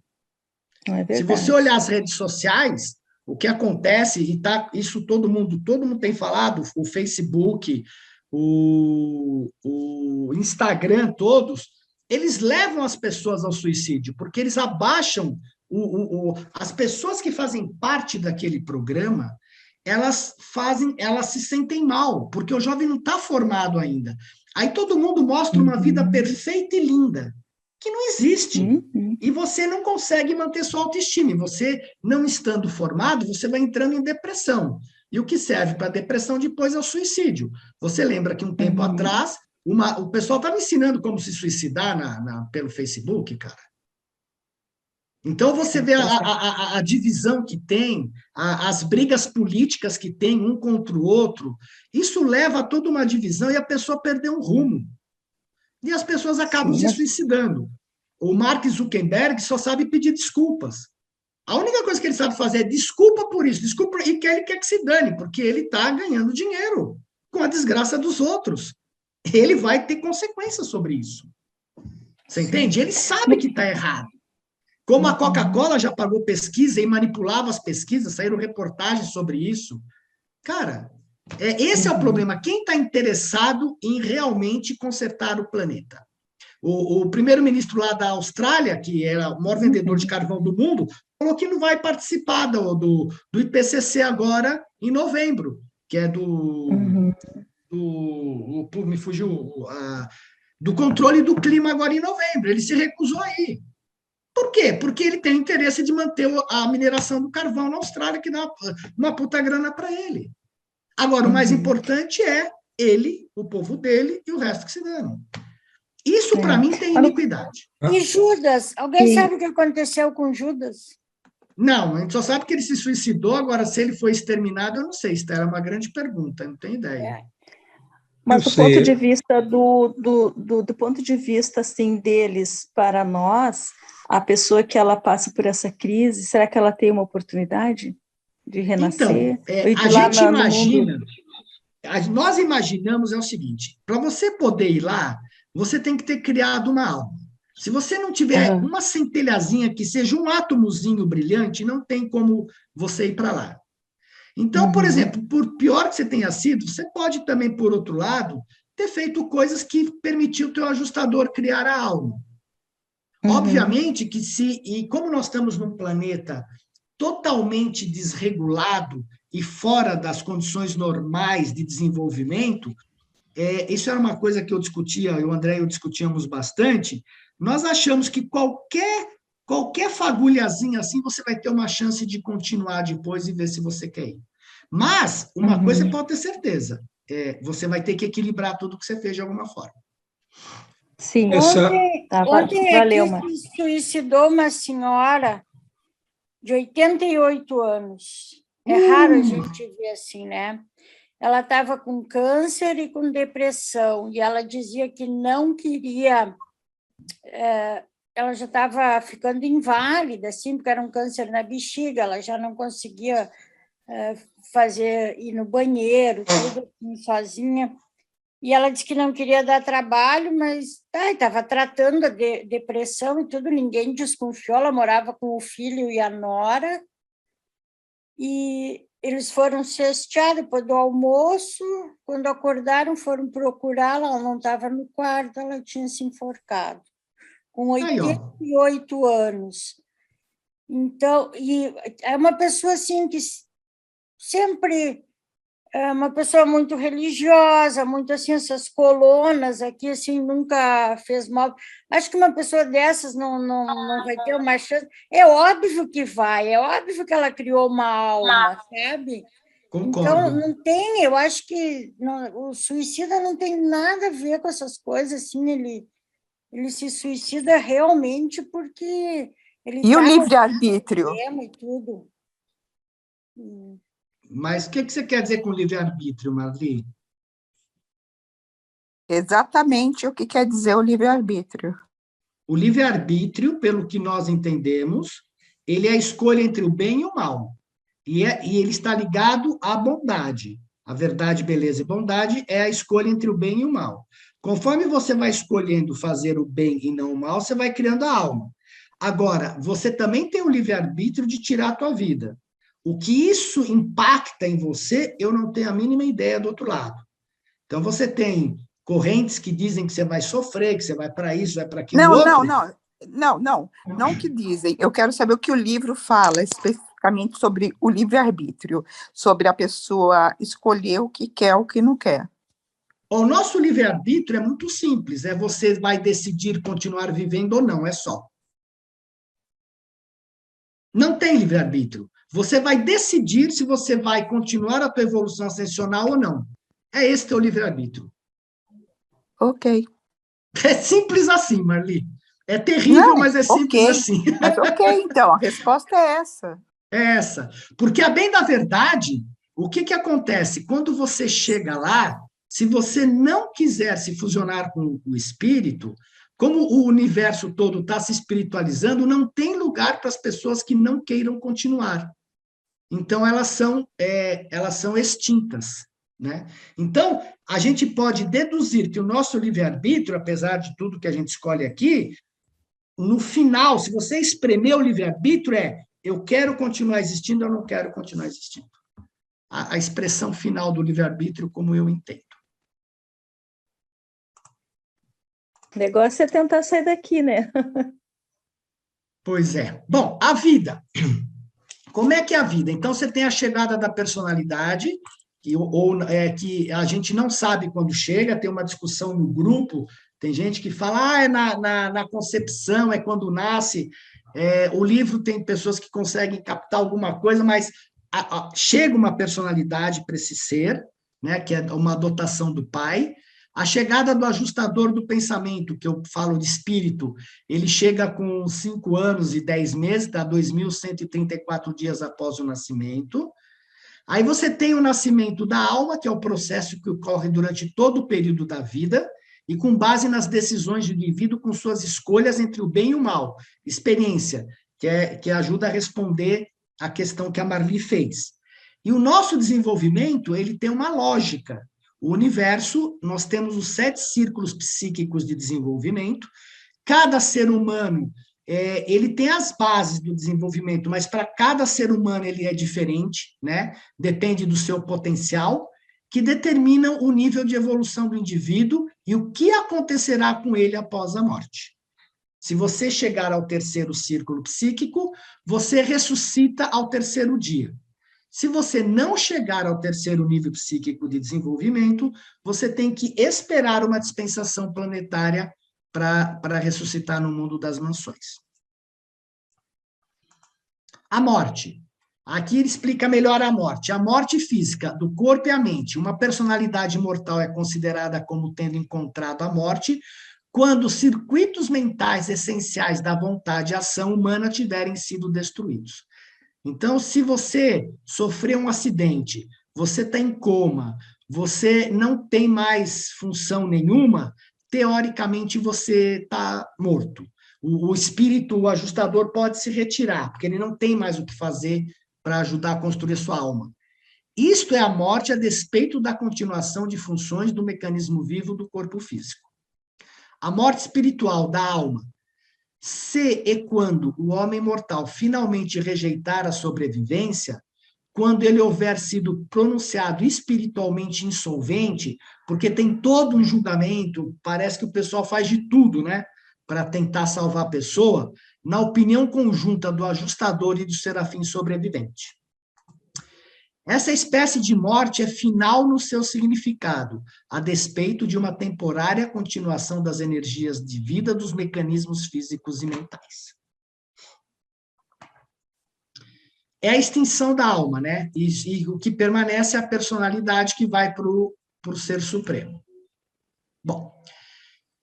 Se você olhar as redes sociais, o que acontece, isso todo mundo tem falado, o Facebook, o Instagram, todos, eles levam as pessoas ao suicídio, porque eles abaixam as pessoas que fazem parte daquele programa, elas se sentem mal, porque o jovem não está formado ainda. Aí todo mundo mostra uma vida perfeita e linda, que não existe. E você não consegue manter sua autoestima. E você, não estando formado, você vai entrando em depressão. E o que serve para a depressão depois é o suicídio. Você lembra que um tempo atrás, o pessoal estava ensinando como se suicidar pelo Facebook, cara? Então, você vê a divisão que tem, as brigas políticas que tem um contra o outro, isso leva a toda uma divisão e a pessoa perdeu um rumo. E as pessoas acabam se suicidando. O Mark Zuckerberg só sabe pedir desculpas. A única coisa que ele sabe fazer é desculpa por isso, desculpa, e que ele quer que se dane, porque ele está ganhando dinheiro com a desgraça dos outros. Ele vai ter consequências sobre isso. Você entende? Ele sabe que está errado. Como a Coca-Cola já pagou pesquisa e manipulava as pesquisas, saíram reportagens sobre isso. Cara, esse é o problema. Quem está interessado em realmente consertar o planeta? O primeiro-ministro lá da Austrália, que era o maior vendedor de carvão do mundo, falou que não vai participar do IPCC agora em novembro, que é me fugiu, do controle do clima agora em novembro. Ele se recusou a ir. Por quê? Porque ele tem interesse de manter a mineração do carvão na Austrália, que dá uma puta grana para ele. Agora, o mais importante é ele, o povo dele e o resto que se dão. Isso, para mim, tem iniquidade. E Judas? Alguém sabe o que aconteceu com Judas? Não, a gente só sabe que ele se suicidou. Agora, se ele foi exterminado, eu não sei. Isso era uma grande pergunta, não tenho ideia. Mas do ponto de vista do ponto de vista assim deles para nós, a pessoa que ela passa por essa crise, será que ela tem uma oportunidade de renascer? Então, a gente imagina, nós imaginamos o seguinte: para você poder ir lá, você tem que ter criado uma alma. Se você não tiver uma centelhazinha que seja um átomozinho brilhante, não tem como você ir para lá. Então, por exemplo, por pior que você tenha sido, você pode também, por outro lado, ter feito coisas que permitiu o teu ajustador criar a alma. Obviamente que e como nós estamos num planeta totalmente desregulado e fora das condições normais de desenvolvimento, isso era uma coisa que eu discutia, eu e o André e eu discutíamos bastante, nós achamos que qualquer fagulhazinha assim, você vai ter uma chance de continuar depois e ver se você quer ir. Mas, uma coisa você pode ter certeza, você vai ter que equilibrar tudo que você fez de alguma forma. Sim. Ontem valeu, aqui se suicidou uma senhora de 88 anos. É raro a gente ver assim, né? Ela estava com câncer e com depressão, e ela dizia que não queria... ela já estava ficando inválida, assim, porque era um câncer na bexiga, ela já não conseguia ir no banheiro, tudo assim, sozinha. E ela disse que não queria dar trabalho, mas estava tratando a depressão e tudo, ninguém desconfiou, ela morava com o filho e a nora, e eles foram cestear depois do almoço, quando acordaram, foram procurá-la, ela não estava no quarto, ela tinha se enforcado, com 88 anos. Então, e é uma pessoa assim que sempre... É uma pessoa muito religiosa, muito assim, essas colunas aqui, assim, nunca fez mal. Acho que uma pessoa dessas não vai ter uma chance. É óbvio que vai, é óbvio que ela criou uma alma, sabe? Concordo. Então, não tem, eu acho que o suicida não tem nada a ver com essas coisas, assim, ele se suicida realmente porque ele E o livre-arbítrio? E tudo. Mas o que você quer dizer com livre-arbítrio, Marli? Exatamente o que quer dizer o livre-arbítrio. O livre-arbítrio, pelo que nós entendemos, ele é a escolha entre o bem e o mal. E ele está ligado à bondade. A verdade, beleza e bondade é a escolha entre o bem e o mal. Conforme você vai escolhendo fazer o bem e não o mal, você vai criando a alma. Agora, você também tem o livre-arbítrio de tirar a tua vida. O que isso impacta em você, eu não tenho a mínima ideia do outro lado. Então, você tem correntes que dizem que você vai sofrer, que você vai para isso, vai para aquilo outro. Não que dizem. Eu quero saber o que o livro fala especificamente sobre o livre-arbítrio, sobre a pessoa escolher o que quer, o que não quer. O nosso livre-arbítrio é muito simples, você vai decidir continuar vivendo ou não, é só. Não tem livre-arbítrio. Você vai decidir se você vai continuar a tua evolução ascensional ou não. É esse teu livre-arbítrio. Ok. É simples assim, Marli. É terrível, mas é simples assim. Mas então, a resposta é essa. É essa. Porque, a bem da verdade, o que acontece? Quando você chega lá, se você não quiser se fusionar com o espírito, como o universo todo está se espiritualizando, não tem lugar para as pessoas que não queiram continuar. Então, elas são extintas. Né? Então, a gente pode deduzir que o nosso livre-arbítrio, apesar de tudo que a gente escolhe aqui, no final, se você espremer o livre-arbítrio, eu quero continuar existindo, eu não quero continuar existindo. A expressão final do livre-arbítrio, como eu entendo. O negócio é tentar sair daqui, né? Pois é. Bom, a vida. Como é que é a vida? Então, você tem a chegada da personalidade, que a gente não sabe quando chega, tem uma discussão no grupo, tem gente que fala, é na concepção, é quando nasce. O livro tem pessoas que conseguem captar alguma coisa, mas chega uma personalidade para esse ser, né, que é uma dotação do pai. A chegada do ajustador do pensamento, que eu falo de espírito, ele chega com 5 anos e 10 meses, dá 2.134 dias após o nascimento. Aí você tem o nascimento da alma, que é o processo que ocorre durante todo o período da vida, e com base nas decisões do indivíduo, com suas escolhas entre o bem e o mal. Experiência, que ajuda a responder a questão que a Marli fez. E o nosso desenvolvimento, ele tem uma lógica. O universo, nós temos os 7 círculos psíquicos de desenvolvimento. Cada ser humano, ele tem as bases do desenvolvimento, mas para cada ser humano ele é diferente, né? Depende do seu potencial, que determinam o nível de evolução do indivíduo e o que acontecerá com ele após a morte. Se você chegar ao 3º círculo psíquico, você ressuscita ao 3º dia. Se você não chegar ao 3º nível psíquico de desenvolvimento, você tem que esperar uma dispensação planetária para ressuscitar no mundo das mansões. A morte. Aqui ele explica melhor a morte. A morte física do corpo e a mente. Uma personalidade mortal é considerada como tendo encontrado a morte quando os circuitos mentais essenciais da vontade e ação humana tiverem sido destruídos. Então, se você sofreu um acidente, você está em coma, você não tem mais função nenhuma, teoricamente você está morto. O espírito, o ajustador, pode se retirar, porque ele não tem mais o que fazer para ajudar a construir sua alma. Isto é a morte a despeito da continuação de funções do mecanismo vivo do corpo físico. A morte espiritual da alma, se e quando o homem mortal finalmente rejeitar a sobrevivência, quando ele houver sido pronunciado espiritualmente insolvente, porque tem todo um julgamento, parece que o pessoal faz de tudo, né, para tentar salvar a pessoa, na opinião conjunta do ajustador e do serafim sobrevivente. Essa espécie de morte é final no seu significado, a despeito de uma temporária continuação das energias de vida dos mecanismos físicos e mentais. É a extinção da alma, né? E o que permanece é a personalidade que vai para o Ser Supremo. Bom,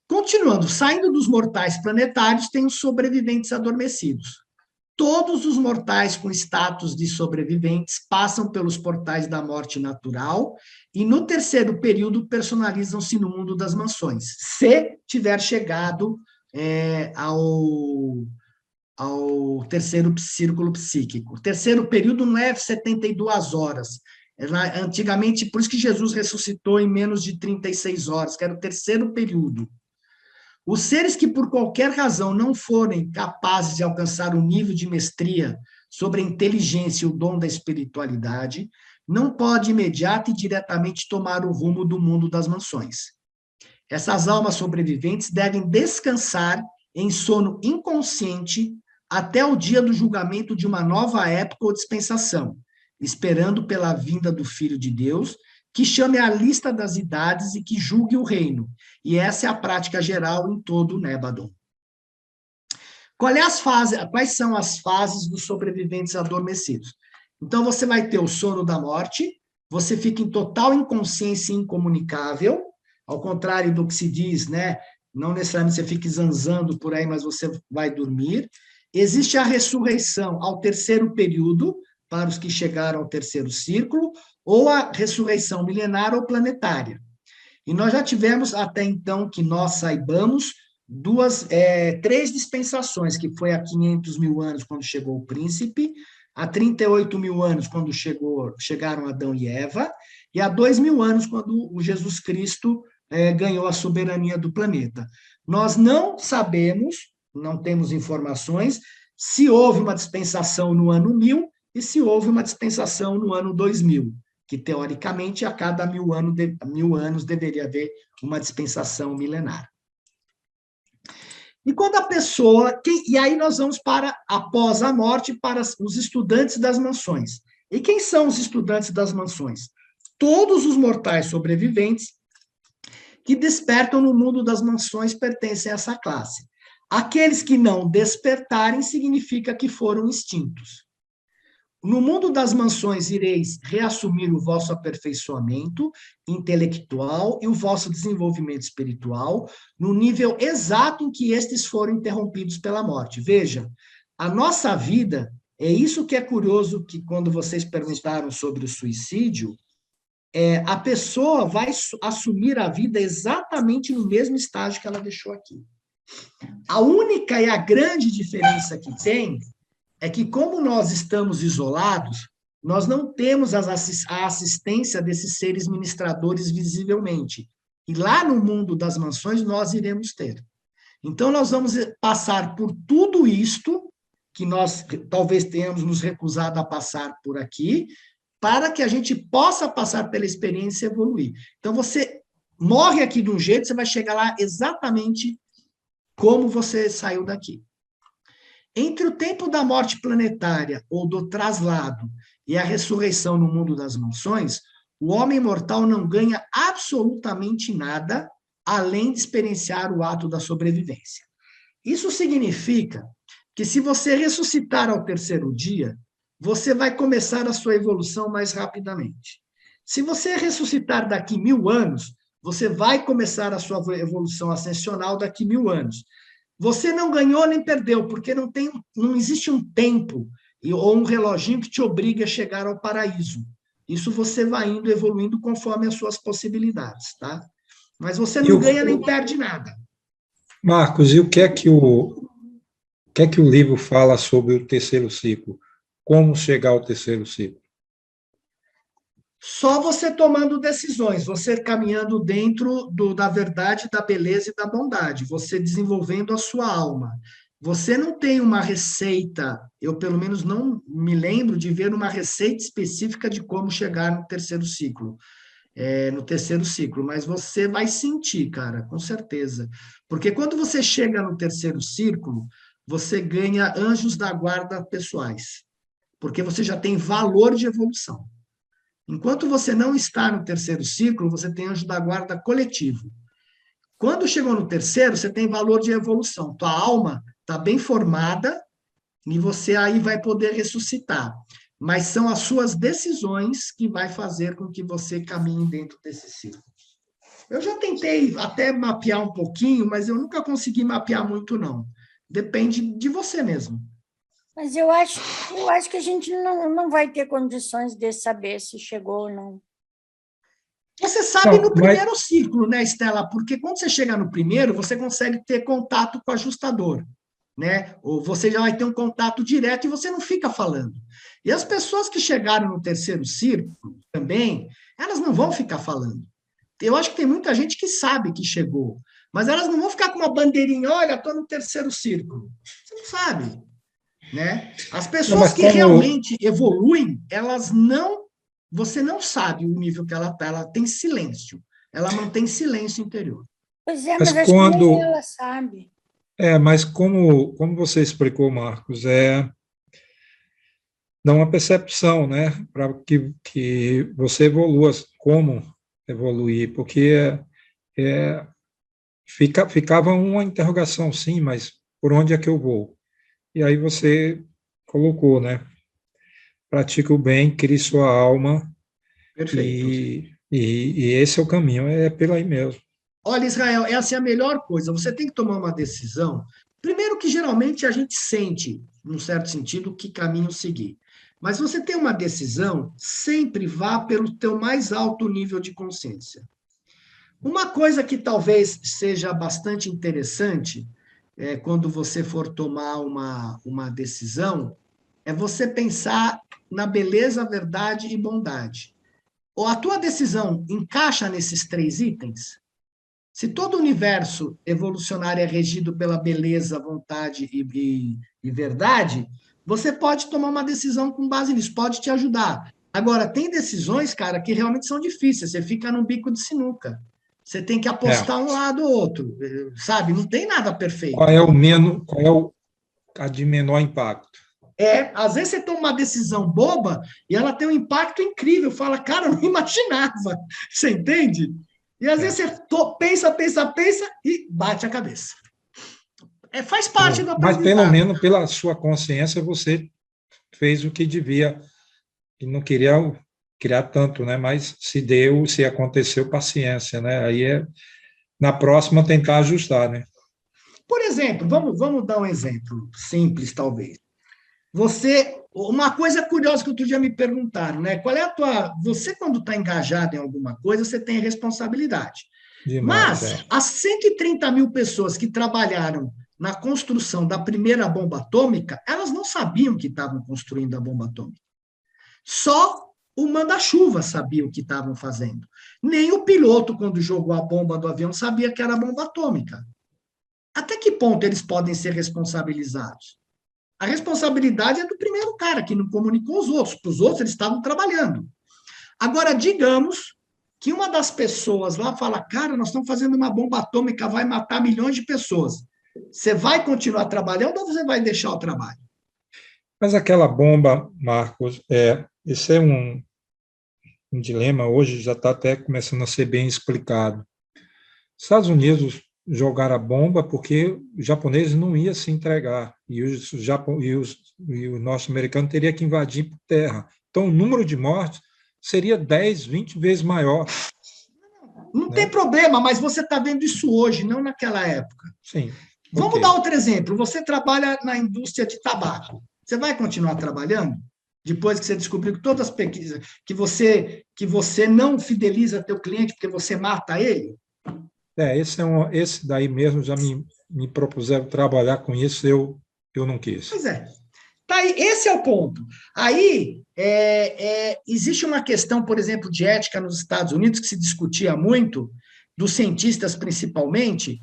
continuando, saindo dos mortais planetários, tem os sobreviventes adormecidos. Todos os mortais com status de sobreviventes passam pelos portais da morte natural e, no 3º período, personalizam-se no mundo das mansões, se tiver chegado ao 3º círculo psíquico. O 3º período não é 72 horas. Antigamente, por isso que Jesus ressuscitou em menos de 36 horas, que era o 3º período. Os seres que, por qualquer razão, não forem capazes de alcançar um nível de mestria sobre a inteligência e o dom da espiritualidade, não pode imediata e diretamente tomar o rumo do mundo das mansões. Essas almas sobreviventes devem descansar em sono inconsciente até o dia do julgamento de uma nova época ou dispensação, esperando pela vinda do Filho de Deus, que chame a lista das idades e que julgue o reino. E essa é a prática geral em todo o Nébadon. Quais são as fases dos sobreviventes adormecidos? Então, você vai ter o sono da morte, você fica em total inconsciência incomunicável, ao contrário do que se diz, né? Não necessariamente você fica zanzando por aí, mas você vai dormir. Existe a ressurreição ao 3º período, para os que chegaram ao 3º círculo, ou a ressurreição milenar ou planetária. E nós já tivemos, até então, que nós saibamos, 3 dispensações, que foi há 500 mil anos, quando chegou o príncipe, há 38 mil anos, quando chegaram Adão e Eva, e há 2.000 anos, quando o Jesus Cristo ganhou a soberania do planeta. Nós não sabemos, não temos informações, se houve uma dispensação no ano 1000 e se houve uma dispensação no ano 2000, que, teoricamente, a cada 1000 anos deveria haver uma dispensação milenar. E quando a pessoa... E aí nós vamos para, após a morte, para os estudantes das mansões. E quem são os estudantes das mansões? Todos os mortais sobreviventes que despertam no mundo das mansões pertencem a essa classe. Aqueles que não despertarem significa que foram extintos. No mundo das mansões ireis reassumir o vosso aperfeiçoamento intelectual e o vosso desenvolvimento espiritual no nível exato em que estes foram interrompidos pela morte. Veja, a nossa vida, é isso que é curioso, que quando vocês perguntaram sobre o suicídio, a pessoa vai assumir a vida exatamente no mesmo estágio que ela deixou aqui. A única e a grande diferença que tem é que, como nós estamos isolados, nós não temos a assistência desses seres ministradores visivelmente. E lá no mundo das mansões nós iremos ter. Então, nós vamos passar por tudo isto, que nós talvez tenhamos nos recusado a passar por aqui, para que a gente possa passar pela experiência e evoluir. Então, você morre aqui de um jeito, você vai chegar lá exatamente como você saiu daqui. Entre o tempo da morte planetária, ou do traslado, e a ressurreição no mundo das mansões, o homem mortal não ganha absolutamente nada, além de experienciar o ato da sobrevivência. Isso significa que se você ressuscitar ao terceiro dia, você vai começar a sua evolução mais rapidamente. Se você ressuscitar daqui 1000 anos, você vai começar a sua evolução ascensional daqui 1000 anos. Você não ganhou nem perdeu, porque não existe um tempo ou um reloginho que te obrigue a chegar ao paraíso. Isso você vai indo, evoluindo conforme as suas possibilidades, tá? Mas você não ganha nem perde nada. Marcos, e o que é que o livro fala sobre o terceiro ciclo? Como chegar ao terceiro ciclo? Só você tomando decisões, você caminhando dentro da verdade, da beleza e da bondade, você desenvolvendo a sua alma. Você não tem uma receita, eu pelo menos não me lembro de ver uma receita específica de como chegar no terceiro ciclo. Mas você vai sentir, cara, com certeza. Porque quando você chega no terceiro círculo, você ganha anjos da guarda pessoais, porque você já tem valor de evolução. Enquanto você não está no terceiro círculo, você tem anjo da guarda coletivo. Quando chegou no terceiro, você tem valor de evolução. Tua alma está bem formada e você aí vai poder ressuscitar. Mas são as suas decisões que vai fazer com que você caminhe dentro desse círculo. Eu já tentei até mapear um pouquinho, mas eu nunca consegui mapear muito, não. Depende de você mesmo. Mas eu acho que a gente não vai ter condições de saber se chegou ou não. Você sabe no primeiro ciclo, né, Estela? Porque quando você chega no primeiro, você consegue ter contato com o ajustador, né? Ou você já vai ter um contato direto e você não fica falando. E as pessoas que chegaram no terceiro círculo também, elas não vão ficar falando. Eu acho que tem muita gente que sabe que chegou, mas elas não vão ficar com uma bandeirinha, olha, estou no terceiro círculo. Você não sabe, né? As pessoas que realmente evoluem, você não sabe o nível que ela está, ela tem silêncio, ela mantém silêncio interior. Pois é, mas acho que nem ela sabe. Mas como você explicou, Marcos, dá uma percepção, né, para que você evolua, como evoluir, porque ficava uma interrogação, sim, mas por onde é que eu vou? E aí você colocou, né, pratica o bem, crie sua alma. Perfeito. E esse é o caminho, é pelo aí mesmo. Olha, Israel, essa é a melhor coisa. Você tem que tomar uma decisão. Primeiro que geralmente a gente sente, num certo sentido, que caminho seguir. Mas você tem uma decisão, sempre vá pelo teu mais alto nível de consciência. Uma coisa que talvez seja bastante interessante, quando você for tomar uma decisão, é você pensar na beleza, verdade e bondade. Ou a tua decisão encaixa nesses 3 itens? Se todo o universo evolucionário é regido pela beleza, vontade e verdade, você pode tomar uma decisão com base nisso, pode te ajudar. Agora, tem decisões, cara, que realmente são difíceis, você fica num bico de sinuca. Você tem que apostar um lado ou outro, sabe? Não tem nada perfeito. Qual é a de menor impacto? Às vezes você toma uma decisão boba e ela tem um impacto incrível. Fala, cara, eu não imaginava. Você entende? E às vezes você pensa e bate a cabeça. Faz parte do aprendizado. Mas pelo menos pela sua consciência você fez o que devia e não queria criar tanto, né? Mas se aconteceu, paciência, né? Aí na próxima tentar ajustar, né? Por exemplo, vamos dar um exemplo simples, talvez. Uma coisa curiosa que outro dia me perguntaram, né? Qual é você quando está engajado em alguma coisa, você tem responsabilidade. Demais, mas as 130 mil pessoas que trabalharam na construção da primeira bomba atômica, elas não sabiam que estavam construindo a bomba atômica. Só o manda-chuva sabia o que estavam fazendo. Nem o piloto, quando jogou a bomba do avião, sabia que era bomba atômica. Até que ponto eles podem ser responsabilizados? A responsabilidade é do primeiro cara, que não comunicou os outros. Para os outros, eles estavam trabalhando. Agora, digamos que uma das pessoas lá fala, cara, nós estamos fazendo uma bomba atômica, vai matar milhões de pessoas. Você vai continuar trabalhando ou você vai deixar o trabalho? Mas aquela bomba, Marcos, esse é um dilema, hoje já está até começando a ser bem explicado. Os Estados Unidos jogaram a bomba porque os japoneses não iam se entregar, e o norte-americano teria que invadir por terra. Então, o número de mortes seria 10, 20 vezes maior. Não tem problema, mas você está vendo isso hoje, não naquela época. Sim. Vamos Okay. dar outro exemplo. Você trabalha na indústria de tabaco. Você vai continuar trabalhando? Depois que você descobriu que todas as pesquisas, que você não fideliza teu cliente porque você mata ele? Esse daí mesmo já me propuseram trabalhar com isso, eu não quis. Pois é. Tá aí, esse é o ponto. Aí, existe uma questão, por exemplo, de ética nos Estados Unidos, que se discutia muito, dos cientistas principalmente,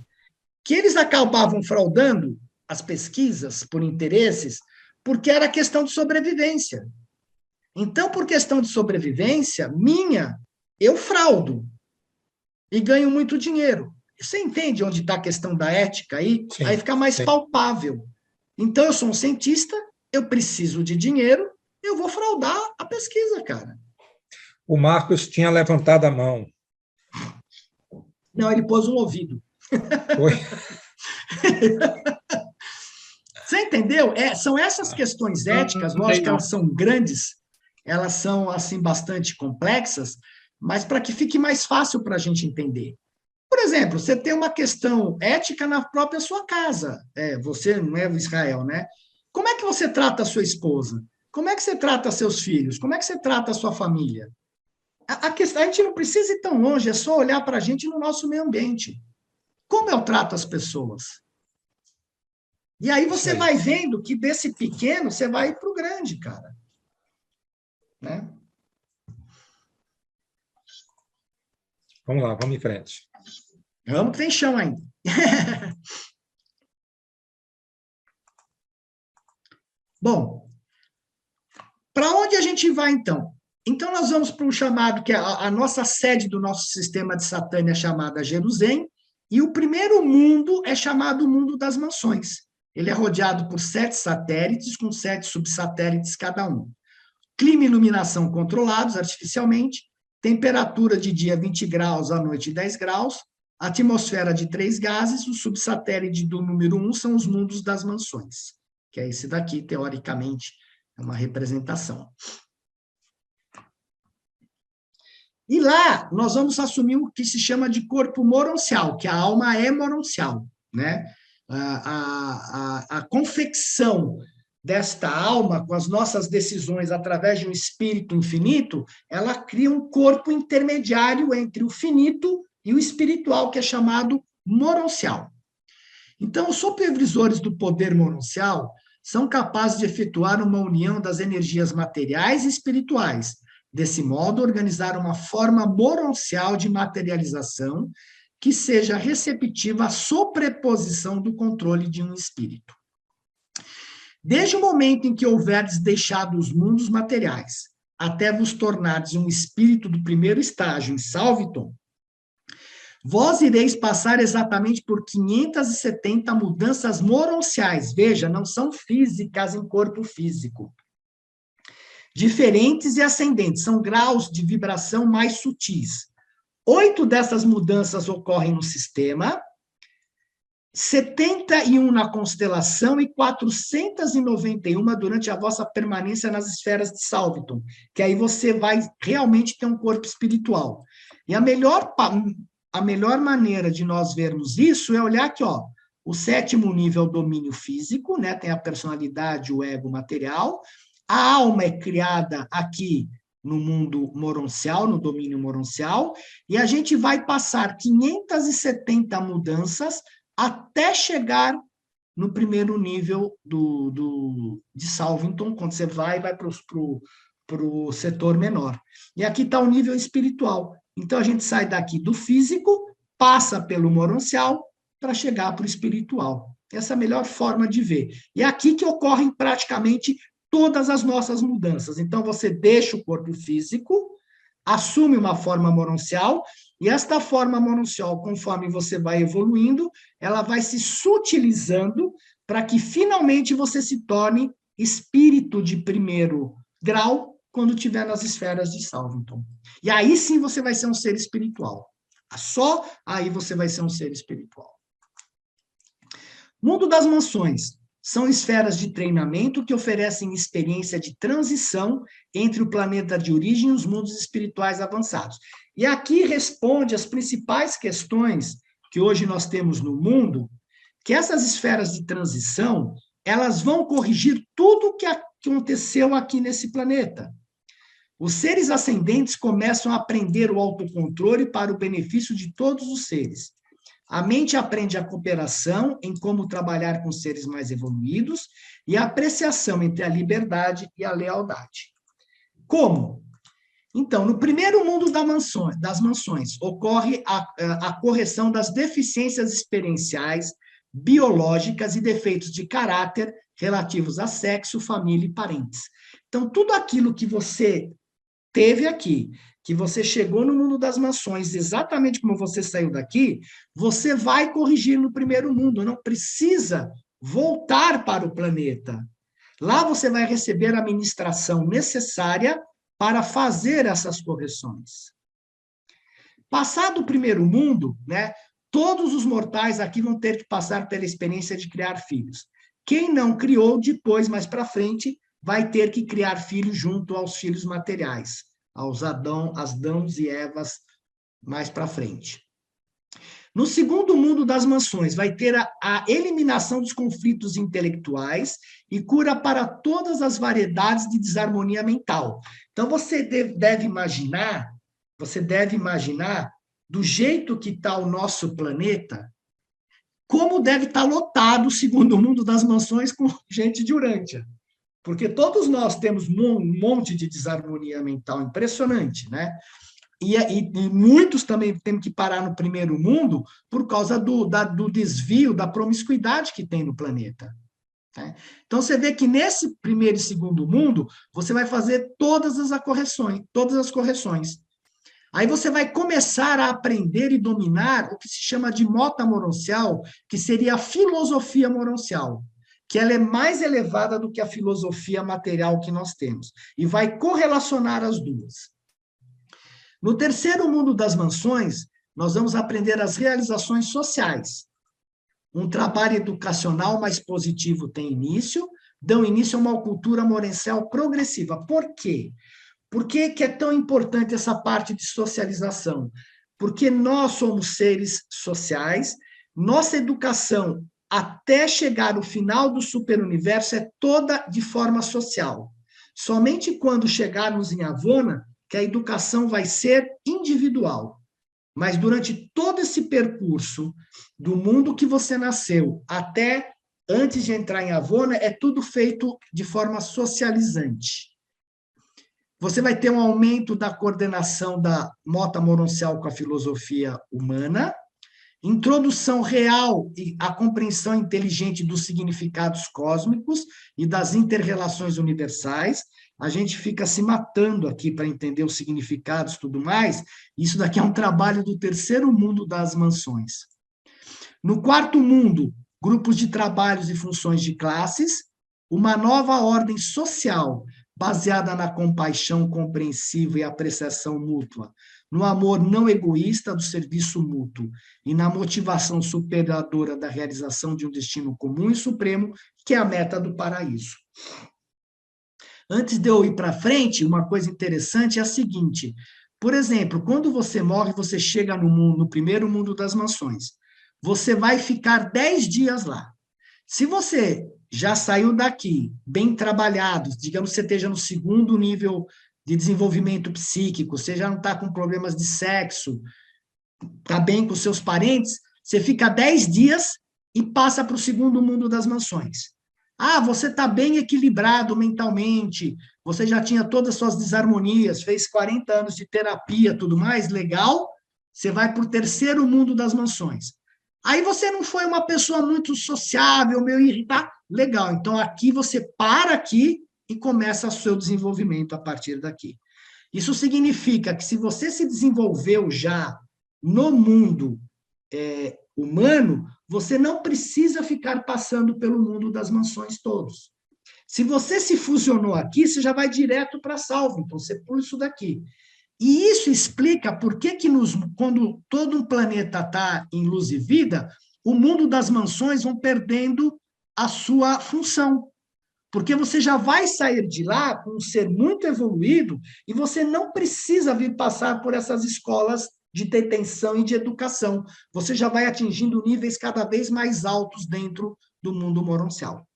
que eles acabavam fraudando as pesquisas por interesses, porque era questão de sobrevivência. Então, por questão de sobrevivência eu fraudo e ganho muito dinheiro. Você entende onde está a questão da ética aí? Sim, aí fica mais palpável. Então, eu sou um cientista, eu preciso de dinheiro, eu vou fraudar a pesquisa, cara. O Marcos tinha levantado a mão. Não, ele pôs um ouvido. Foi? Você entendeu? São essas questões éticas, lógico que elas são grandes, elas são, assim, bastante complexas, mas para que fique mais fácil para a gente entender. Por exemplo, você tem uma questão ética na própria sua casa. Você não é o Israel, né? Como é que você trata a sua esposa? Como é que você trata seus filhos? Como é que você trata a sua família? A gente não precisa ir tão longe, é só olhar para a gente no nosso meio ambiente. Como eu trato as pessoas? E aí você vai vendo que desse pequeno você vai para o grande, cara. Né? Vamos lá, vamos em frente. Vamos que tem chão ainda. Bom, para onde a gente vai, então? Então, nós vamos para um chamado, que é a nossa sede do nosso sistema de Satânia é chamada Jerusalém, e o primeiro mundo é chamado mundo das mansões. Ele é rodeado por 7 satélites, com 7 subsatélites cada um. Clima e iluminação controlados artificialmente, temperatura de dia 20 graus, à noite 10 graus, atmosfera de 3 gases, o subsatélite do número 1 são os mundos das mansões, que é esse daqui, teoricamente, é uma representação. E lá, nós vamos assumir o que se chama de corpo moroncial, que a alma é moroncial, né? A confecção desta alma, com as nossas decisões através de um espírito infinito, ela cria um corpo intermediário entre o finito e o espiritual, que é chamado moroncial. Então, os supervisores do poder moroncial são capazes de efetuar uma união das energias materiais e espirituais, desse modo, organizar uma forma moroncial de materialização que seja receptiva à sobreposição do controle de um espírito. Desde o momento em que houverdes deixado os mundos materiais, até vos tornardes um espírito do primeiro estágio em Salviton, vós ireis passar exatamente por 570 mudanças moronciais, veja, não são físicas em corpo físico, diferentes e ascendentes, são graus de vibração mais sutis. 8 dessas mudanças ocorrem no sistema, 71 na constelação e 491 durante a vossa permanência nas esferas de Salviton, que aí você vai realmente ter um corpo espiritual. E a melhor maneira de nós vermos isso é olhar aqui, ó, o 7º nível é o domínio físico, né, tem a personalidade, o ego material, a alma é criada aqui no mundo moroncial, no domínio moroncial, e a gente vai passar 570 mudanças até chegar no primeiro nível de Salviton, quando você vai para o setor menor. E aqui está o nível espiritual. Então, a gente sai daqui do físico, passa pelo moroncial, para chegar para o espiritual. Essa é a melhor forma de ver. E é aqui que ocorrem praticamente todas as nossas mudanças. Então, você deixa o corpo físico, assume uma forma moroncial, e esta forma moroncial, conforme você vai evoluindo, ela vai se sutilizando para que finalmente você se torne espírito de primeiro grau quando estiver nas esferas de Salvington. E aí sim você vai ser um ser espiritual. Só aí você vai ser um ser espiritual. Mundo das mansões. São esferas de treinamento que oferecem experiência de transição entre o planeta de origem e os mundos espirituais avançados. E aqui responde as principais questões que hoje nós temos no mundo, que essas esferas de transição, elas vão corrigir tudo o que aconteceu aqui nesse planeta. Os seres ascendentes começam a aprender o autocontrole para o benefício de todos os seres. A mente aprende a cooperação em como trabalhar com seres mais evoluídos e a apreciação entre a liberdade e a lealdade. Como? Então, no primeiro mundo das mansões, ocorre a correção das deficiências experienciais, biológicas e defeitos de caráter relativos a sexo, família e parentes. Então, tudo aquilo que você teve aqui, que você chegou no mundo das mansões, exatamente como você saiu daqui, você vai corrigir no primeiro mundo, não precisa voltar para o planeta. Lá você vai receber a ministração necessária para fazer essas correções. Passado o primeiro mundo, né, todos os mortais aqui vão ter que passar pela experiência de criar filhos. Quem não criou, depois, mais para frente, vai ter que criar filhos junto aos filhos materiais, aos Adãos e Evas mais para frente. No segundo mundo das mansões, vai ter a eliminação dos conflitos intelectuais e cura para todas as variedades de desarmonia mental. Então, você deve imaginar do jeito que está o nosso planeta, como deve estar lotado o segundo mundo das mansões com gente de Urântia. Porque todos nós temos um monte de desarmonia mental impressionante, né? E muitos também têm que parar no primeiro mundo por causa do desvio, da promiscuidade que tem no planeta. Né? Então, você vê que nesse primeiro e segundo mundo, você vai fazer todas as correções. Aí você vai começar a aprender e dominar o que se chama de mota moroncial, que seria a filosofia moroncial, que ela é mais elevada do que a filosofia material que nós temos, e vai correlacionar as duas. No terceiro mundo das mansões, nós vamos aprender as realizações sociais. Um trabalho educacional mais positivo tem início, dão início a uma cultura moroncial progressiva. Por quê? Por que é tão importante essa parte de socialização? Porque nós somos seres sociais, nossa educação até chegar ao final do superuniverso é toda de forma social. Somente quando chegarmos em Avona, que a educação vai ser individual. Mas durante todo esse percurso do mundo que você nasceu até antes de entrar em Avona, é tudo feito de forma socializante. Você vai ter um aumento da coordenação da mota moroncial com a filosofia humana, introdução real e a compreensão inteligente dos significados cósmicos e das inter-relações universais. A gente fica se matando aqui para entender os significados e tudo mais. Isso daqui é um trabalho do terceiro mundo das mansões. No quarto mundo, grupos de trabalhos e funções de classes, uma nova ordem social baseada na compaixão compreensiva e apreciação mútua, no amor não egoísta do serviço mútuo e na motivação superadora da realização de um destino comum e supremo, que é a meta do paraíso. Antes de eu ir para frente, uma coisa interessante é a seguinte, por exemplo, quando você morre, você chega no primeiro mundo das mansões, você vai ficar 10 dias lá. Se você já saiu daqui, bem trabalhado, digamos que você esteja no segundo nível de desenvolvimento psíquico, você já não está com problemas de sexo, está bem com seus parentes, você fica 10 dias e passa para o segundo mundo das mansões. Ah, você está bem equilibrado mentalmente, você já tinha todas as suas desarmonias, fez 40 anos de terapia, tudo mais, legal, você vai para o terceiro mundo das mansões. Aí você não foi uma pessoa muito sociável, meio irritada, legal, então aqui você para aqui e começa o seu desenvolvimento a partir daqui. Isso significa que se você se desenvolveu já no mundo humano, você não precisa ficar passando pelo mundo das mansões todos. Se você se fusionou aqui, você já vai direto para salvo, então você pula isso daqui. E isso explica por que, quando todo um planeta está em luz e vida, o mundo das mansões vão perdendo a sua função. Porque você já vai sair de lá com um ser muito evoluído e você não precisa vir passar por essas escolas de detenção e de educação. Você já vai atingindo níveis cada vez mais altos dentro do mundo moroncial.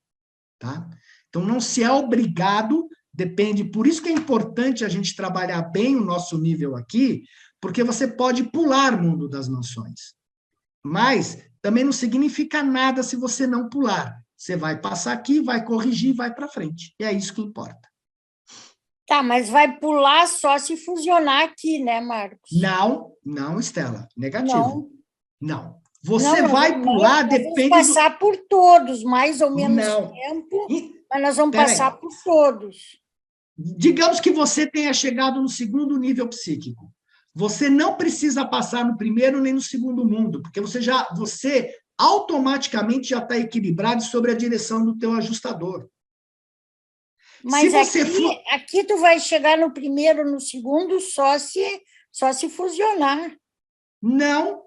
Tá? Então, não se é obrigado, depende. Por isso que é importante a gente trabalhar bem o nosso nível aqui, porque você pode pular o mundo das mansões. Mas também não significa nada se você não pular. Você vai passar aqui, vai corrigir, vai para frente. E é isso que importa. Tá, mas vai pular só se fusionar aqui, né, Marcos? Não, Estela. Negativo. Não. Você Não, vai pular, depende... Vamos passar por todos, mais ou menos Não. tempo, mas nós vamos passar aí. por todos. Digamos que você tenha chegado no segundo nível psíquico. Você não precisa passar no primeiro nem no segundo mundo, porque você automaticamente já está equilibrado sobre a direção do teu ajustador. Mas aqui tu vai chegar no primeiro, no segundo, só se fusionar. Não.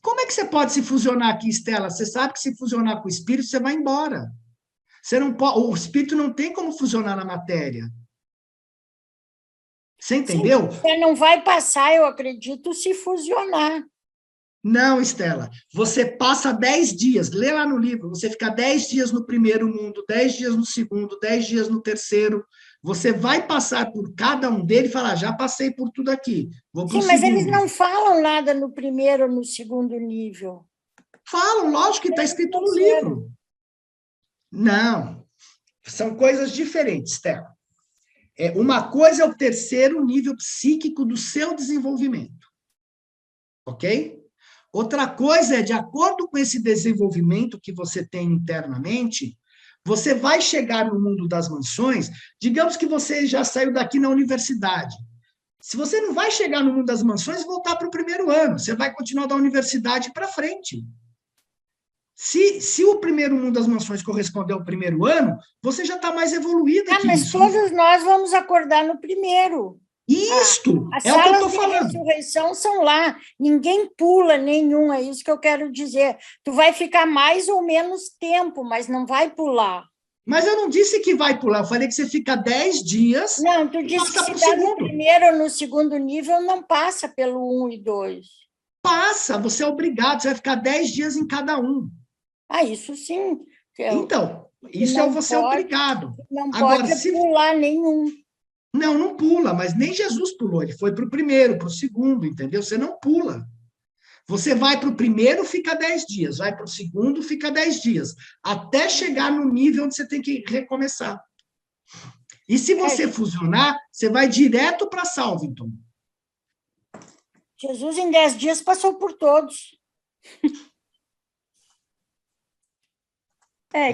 Como é que você pode se fusionar aqui, Estela? Você sabe que se fusionar com o espírito, você vai embora. O espírito não tem como fusionar na matéria. Você entendeu? Sim, você não vai passar, eu acredito, se fusionar. Não, Estela. Você passa 10 dias, lê lá no livro, você fica 10 dias no primeiro mundo, 10 dias no segundo, 10 dias no terceiro. Você vai passar por cada um deles e falar, já passei por tudo aqui, vou para o segundo. Sim, mas eles não falam nada no primeiro ou no segundo nível. Falam, lógico que está escrito no livro. Não, são coisas diferentes, Estela. Uma coisa é o terceiro nível psíquico do seu desenvolvimento. Ok? Outra coisa é, de acordo com esse desenvolvimento que você tem internamente, você vai chegar no mundo das mansões, digamos que você já saiu daqui na universidade. Se você não vai chegar no mundo das mansões e voltar para o primeiro ano, você vai continuar da universidade para frente. Se o primeiro mundo das mansões corresponder ao primeiro ano, você já está mais evoluída que mas isso. Todos nós vamos acordar no primeiro. Isto As é o que eu salas estou falando. de ressurreição são lá, ninguém pula nenhum, é isso que eu quero dizer. Tu vai ficar mais ou menos tempo, mas não vai pular. Mas eu não disse que vai pular, eu falei que você fica 10 dias. Não, tu disse que se está no primeiro ou no segundo nível, não passa pelo 1 e 2. Passa, você é obrigado, você vai ficar 10 dias em cada um. Isso sim. Então, isso é você obrigado. Não pode pular nenhum. Não pula, mas nem Jesus pulou, ele foi para o primeiro, para o segundo, entendeu? Você não pula. Você vai para o primeiro, fica 10 dias, vai para o segundo, fica 10 dias, até chegar no nível onde você tem que recomeçar. E se você fusionar, você vai direto para Salvington. Jesus, em 10 dias, passou por todos.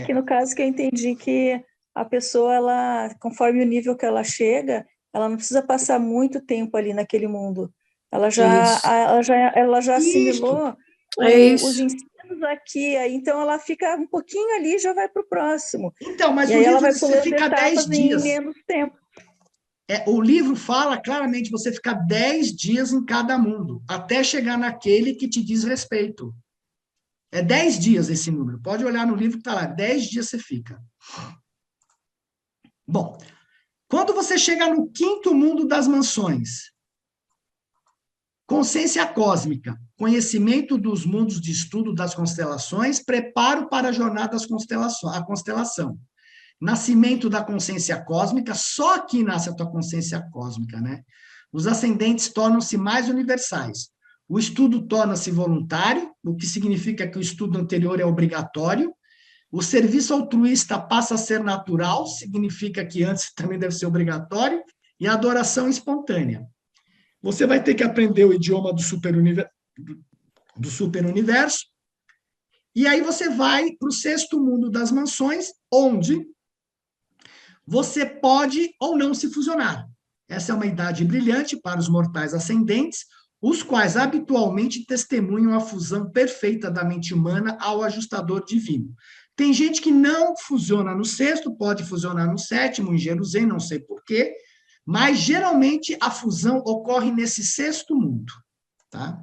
Que no caso que eu entendi que a pessoa, ela, conforme o nível que ela chega, ela não precisa passar muito tempo ali naquele mundo. Ela já assimilou os ensinos aqui, aí, então ela fica um pouquinho ali e já vai para o próximo. Então, mas e o aí livro ela vai você fica 10 dias. Em menos tempo. O livro fala claramente, você fica 10 dias em cada mundo, até chegar naquele que te diz respeito. É 10 dias esse número. Pode olhar no livro que está lá, 10 dias você fica. Bom, quando você chega no quinto mundo das mansões, consciência cósmica, conhecimento dos mundos de estudo das constelações, preparo para a jornada das constelações, a constelação. Nascimento da consciência cósmica, só aqui nasce a tua consciência cósmica, né? Os ascendentes tornam-se mais universais. O estudo torna-se voluntário, o que significa que o estudo anterior é obrigatório. O serviço altruísta passa a ser natural, significa que antes também deve ser obrigatório, e a adoração espontânea. Você vai ter que aprender o idioma do superuniverso, e aí você vai para o sexto mundo das mansões, onde você pode ou não se fusionar. Essa é uma idade brilhante para os mortais ascendentes, os quais habitualmente testemunham a fusão perfeita da mente humana ao ajustador divino. Tem gente que não fusiona no sexto, pode fusionar no sétimo, em Jerusalém, não sei porquê, mas geralmente a fusão ocorre nesse sexto mundo, tá?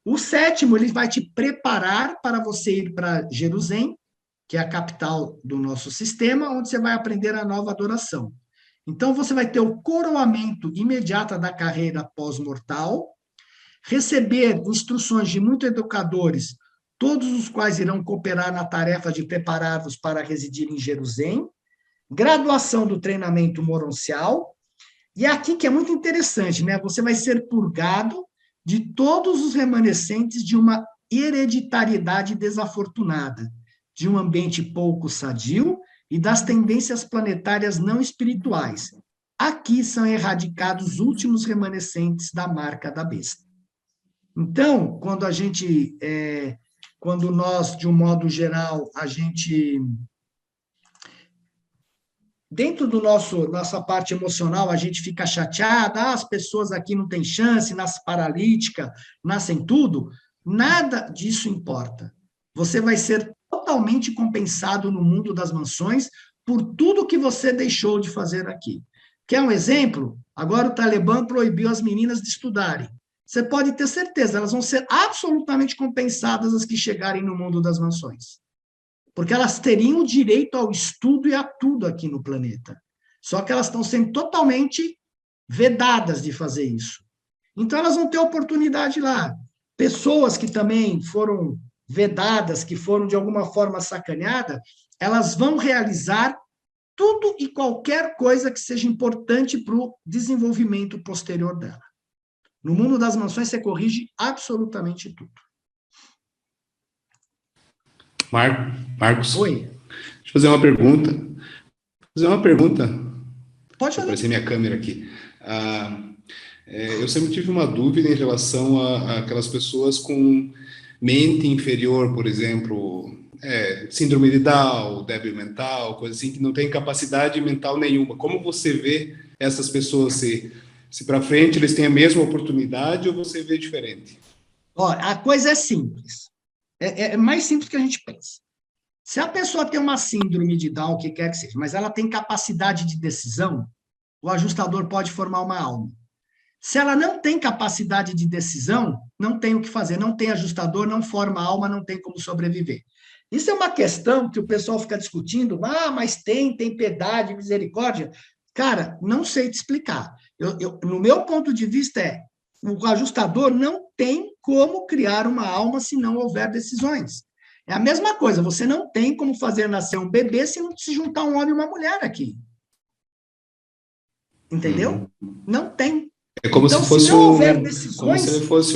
O sétimo, ele vai te preparar para você ir para Jerusalém, que é a capital do nosso sistema, onde você vai aprender a nova adoração. Então, você vai ter o coroamento imediato da carreira pós-mortal, receber instruções de muitos educadores, todos os quais irão cooperar na tarefa de preparar-vos para residir em Jerusalém, graduação do treinamento moroncial, e aqui que é muito interessante, né? Você vai ser purgado de todos os remanescentes de uma hereditariedade desafortunada, de um ambiente pouco sadio e das tendências planetárias não espirituais. Aqui são erradicados os últimos remanescentes da marca da besta. Então, quando nós, de um modo geral, dentro do nossa parte emocional, a gente fica chateada, as pessoas aqui não têm chance, nascem paralítica, nascem tudo, nada disso importa. Você vai ser totalmente compensado no mundo das mansões por tudo que você deixou de fazer aqui. Quer um exemplo? Agora o Talibã proibiu as meninas de estudarem. Você pode ter certeza, elas vão ser absolutamente compensadas as que chegarem no mundo das mansões. Porque elas teriam o direito ao estudo e a tudo aqui no planeta. Só que elas estão sendo totalmente vedadas de fazer isso. Então, elas vão ter oportunidade lá. Pessoas que também foram vedadas, que foram de alguma forma sacaneadas, elas vão realizar tudo e qualquer coisa que seja importante para o desenvolvimento posterior dela. No mundo das mansões, você corrige absolutamente tudo. Marcos, Oi. deixa eu fazer uma pergunta. Pode fazer. Aparecer minha câmera aqui. Eu sempre tive uma dúvida em relação a aquelas pessoas com mente inferior, por exemplo, síndrome de Down, débil mental, coisa assim, que não tem capacidade mental nenhuma. Como você vê essas pessoas, se para frente eles têm a mesma oportunidade ou você vê diferente? A coisa é simples. É mais simples do que a gente pensa. Se a pessoa tem uma síndrome de Down, o que quer que seja, mas ela tem capacidade de decisão, o ajustador pode formar uma alma. Se ela não tem capacidade de decisão, não tem o que fazer, não tem ajustador, não forma alma, não tem como sobreviver. Isso é uma questão que o pessoal fica discutindo, mas tem piedade, misericórdia. Cara, não sei te explicar. No meu ponto de vista o ajustador não tem como criar uma alma se não houver decisões. É a mesma coisa, você não tem como fazer nascer um bebê se não se juntar um homem e uma mulher aqui. Entendeu? Não tem. É como então, se fosse não houver decisões, como se ele fosse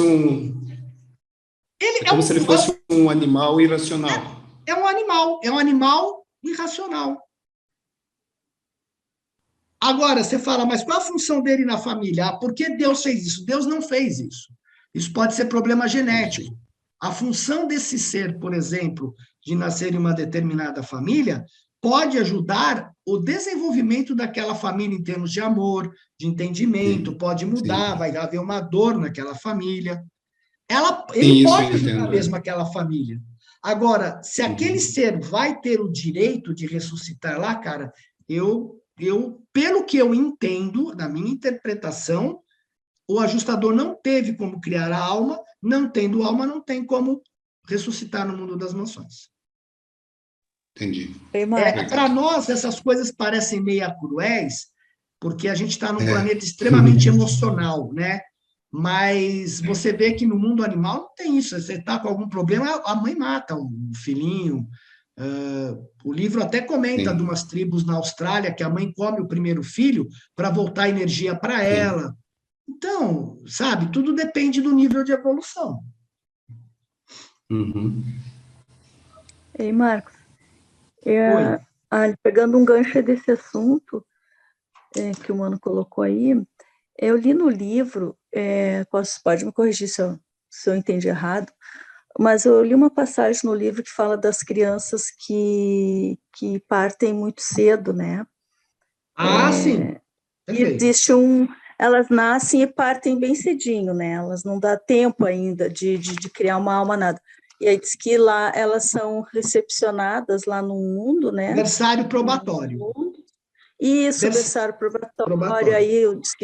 se ele fosse um animal irracional. É um animal irracional. Agora, você fala, mas qual a função dele na família? Por que Deus fez isso? Deus não fez isso. Isso pode ser problema genético. A função desse ser, por exemplo, de nascer em uma determinada família, pode ajudar o desenvolvimento daquela família em termos de amor, de entendimento, pode mudar, vai haver uma dor naquela família. Ele pode ajudar mesmo aquela família. Agora, se aquele ser vai ter o direito de ressuscitar lá, cara, pelo que eu entendo, na minha interpretação, o ajustador não teve como criar a alma, não tendo alma, não tem como ressuscitar no mundo das mansões. Entendi. Para nós, essas coisas parecem meio cruéis, porque a gente está num planeta extremamente emocional, né? Mas você vê que no mundo animal não tem isso. Você está com algum problema, a mãe mata o filhinho. O livro até comenta de umas tribos na Austrália que a mãe come o primeiro filho para voltar energia para ela. Então, sabe, tudo depende do nível de evolução. Ei, Marcos, Oi. Pegando um gancho desse assunto que o Mano colocou aí, eu li no livro, pode me corrigir se eu entendi errado, mas eu li uma passagem no livro que fala das crianças que partem muito cedo, né? Sim. Perfeito. Existe elas nascem e partem bem cedinho, né? Elas não dá tempo ainda de criar uma alma, nada. E aí diz que lá elas são recepcionadas lá no mundo, né? Berçário probatório. Isso, berçário probatório. Aí diz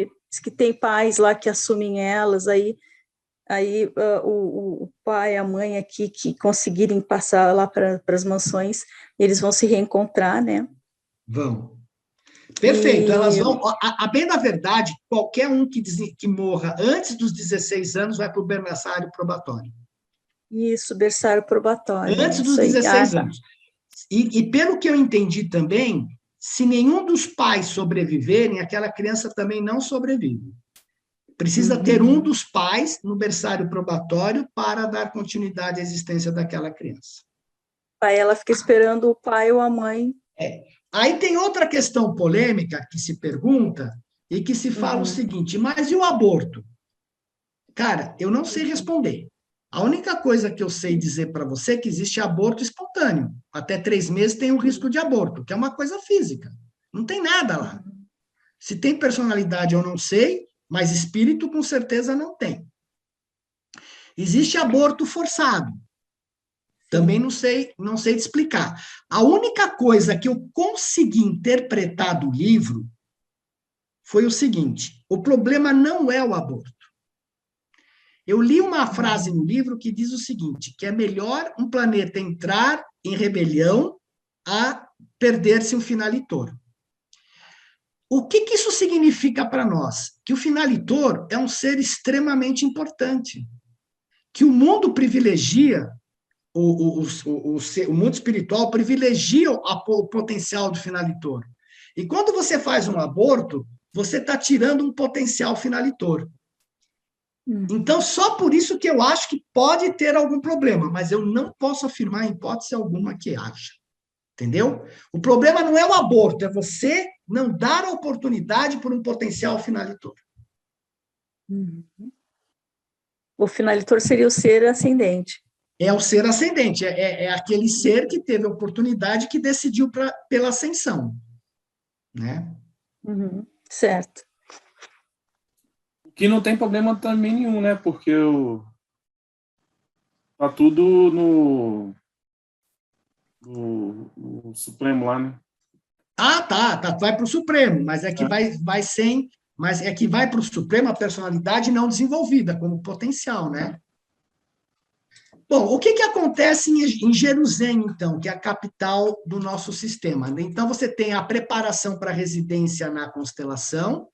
que tem pais lá que assumem elas, aí o pai, a mãe aqui que conseguirem passar lá para as mansões, eles vão se reencontrar, né? Vão. Perfeito, elas vão. A bem da verdade, qualquer um que morra antes dos 16 anos vai para o berçário probatório. Isso, berçário probatório. Antes dos 16 anos. E pelo que eu entendi também, se nenhum dos pais sobreviverem, aquela criança também não sobrevive. Precisa ter um dos pais no berçário probatório para dar continuidade à existência daquela criança. Aí ela fica esperando o pai ou a mãe. Aí tem outra questão polêmica que se pergunta e que se fala o seguinte, mas e o aborto? Cara, eu não sei responder. A única coisa que eu sei dizer para você é que existe aborto espontâneo. Até 3 meses tem um risco de aborto, que é uma coisa física. Não tem nada lá. Se tem personalidade, eu não sei, mas espírito, com certeza, não tem. Existe aborto forçado. Também não sei te explicar. A única coisa que eu consegui interpretar do livro foi o seguinte: o problema não é o aborto. Eu li uma frase no livro que diz o seguinte, que é melhor um planeta entrar em rebelião a perder-se um finalitor. O que isso significa para nós? Que o finalitor é um ser extremamente importante, que o mundo privilegia, o mundo espiritual privilegia o potencial do finalitor. E quando você faz um aborto, você está tirando um potencial finalitor. Então, só por isso que eu acho que pode ter algum problema, mas eu não posso afirmar em hipótese alguma que haja. Entendeu? O problema não é o aborto, é você não dar a oportunidade por um potencial finalitor. O finalitor seria o ser ascendente. É o ser ascendente, é aquele ser que teve a oportunidade que decidiu pela ascensão. Né? Certo. Que não tem problema também nenhum, né? Porque tá tudo no Supremo lá, né? Tá, vai para o Supremo, mas é que vai sem, mas é que vai para o Supremo a personalidade não desenvolvida, como potencial, né? Bom, o que acontece em Jerusalém, então, que é a capital do nosso sistema? Então, você tem a preparação para a residência na constelação.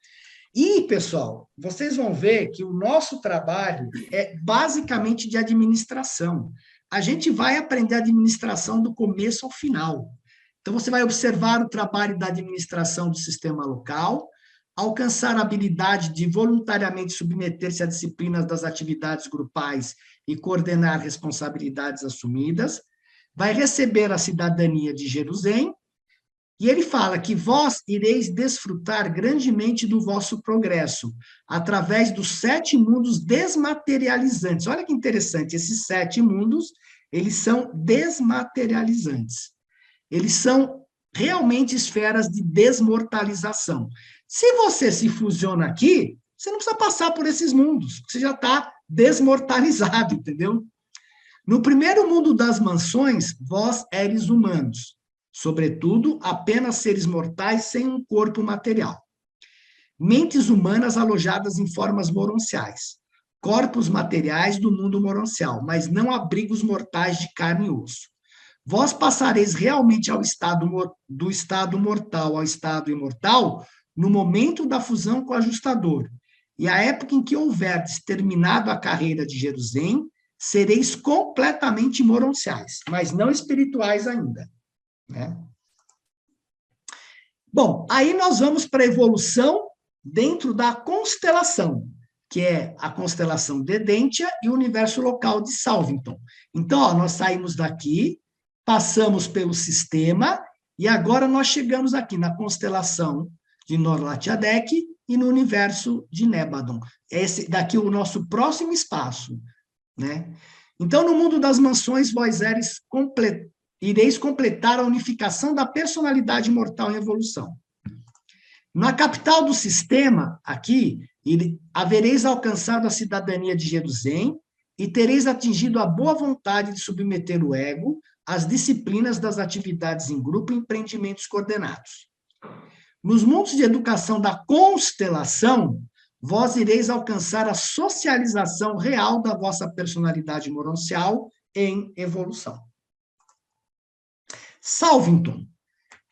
E, pessoal, vocês vão ver que o nosso trabalho é basicamente de administração. A gente vai aprender administração do começo ao final. Então, você vai observar o trabalho da administração do sistema local, alcançar a habilidade de voluntariamente submeter-se a disciplinas das atividades grupais e coordenar responsabilidades assumidas, vai receber a cidadania de Jerusalém. E ele fala que vós ireis desfrutar grandemente do vosso progresso, através dos 7 mundos desmaterializantes. Olha que interessante, esses 7 mundos, eles são desmaterializantes. Eles são realmente esferas de desmortalização. Se você se fusiona aqui, você não precisa passar por esses mundos, você já está desmortalizado, entendeu? No primeiro mundo das mansões, vós éres humanos. Sobretudo, apenas seres mortais sem um corpo material. Mentes humanas alojadas em formas moronciais. Corpos materiais do mundo moroncial, mas não abrigos mortais de carne e osso. Vós passareis realmente do estado mortal ao estado imortal no momento da fusão com o ajustador. E a época em que houverdes terminado a carreira de Jerusalém, sereis completamente moronciais, mas não espirituais ainda. Né? Bom, aí nós vamos para a evolução dentro da constelação, que é a constelação de Dentia e o universo local de Salvington. Então, nós saímos daqui, passamos pelo sistema, e agora nós chegamos aqui na constelação de Nor-Latiadec e no universo de Nébadon. Esse daqui é o nosso próximo espaço, né? Então, no mundo das mansões, vós ireis completar a unificação da personalidade mortal em evolução. Na capital do sistema, aqui, havereis alcançado a cidadania de Jerusalém e tereis atingido a boa vontade de submeter o ego às disciplinas das atividades em grupo e empreendimentos coordenados. Nos mundos de educação da constelação, vós ireis alcançar a socialização real da vossa personalidade moral em evolução. Salvington,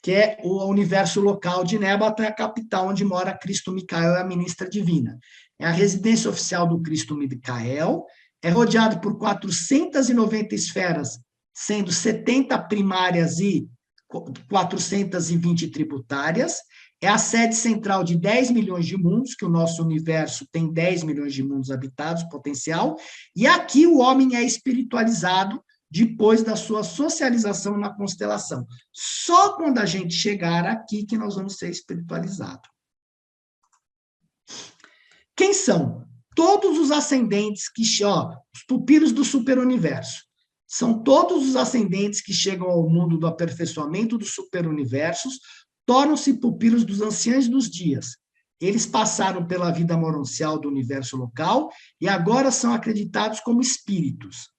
que é o universo local de Nébata, é a capital onde mora Cristo Micael, a ministra divina. É a residência oficial do Cristo Micael, é rodeado por 490 esferas, sendo 70 primárias e 420 tributárias. É a sede central de 10 milhões de mundos, que o nosso universo tem 10 milhões de mundos habitados, potencial, e aqui o homem é espiritualizado depois da sua socialização na constelação. Só quando a gente chegar aqui que nós vamos ser espiritualizados. Quem são? Todos os ascendentes que, os pupilos do superuniverso. São todos os ascendentes que chegam ao mundo do aperfeiçoamento dos superuniversos, tornam-se pupilos dos anciãos dos dias. Eles passaram pela vida moroncial do universo local e agora são acreditados como espíritos.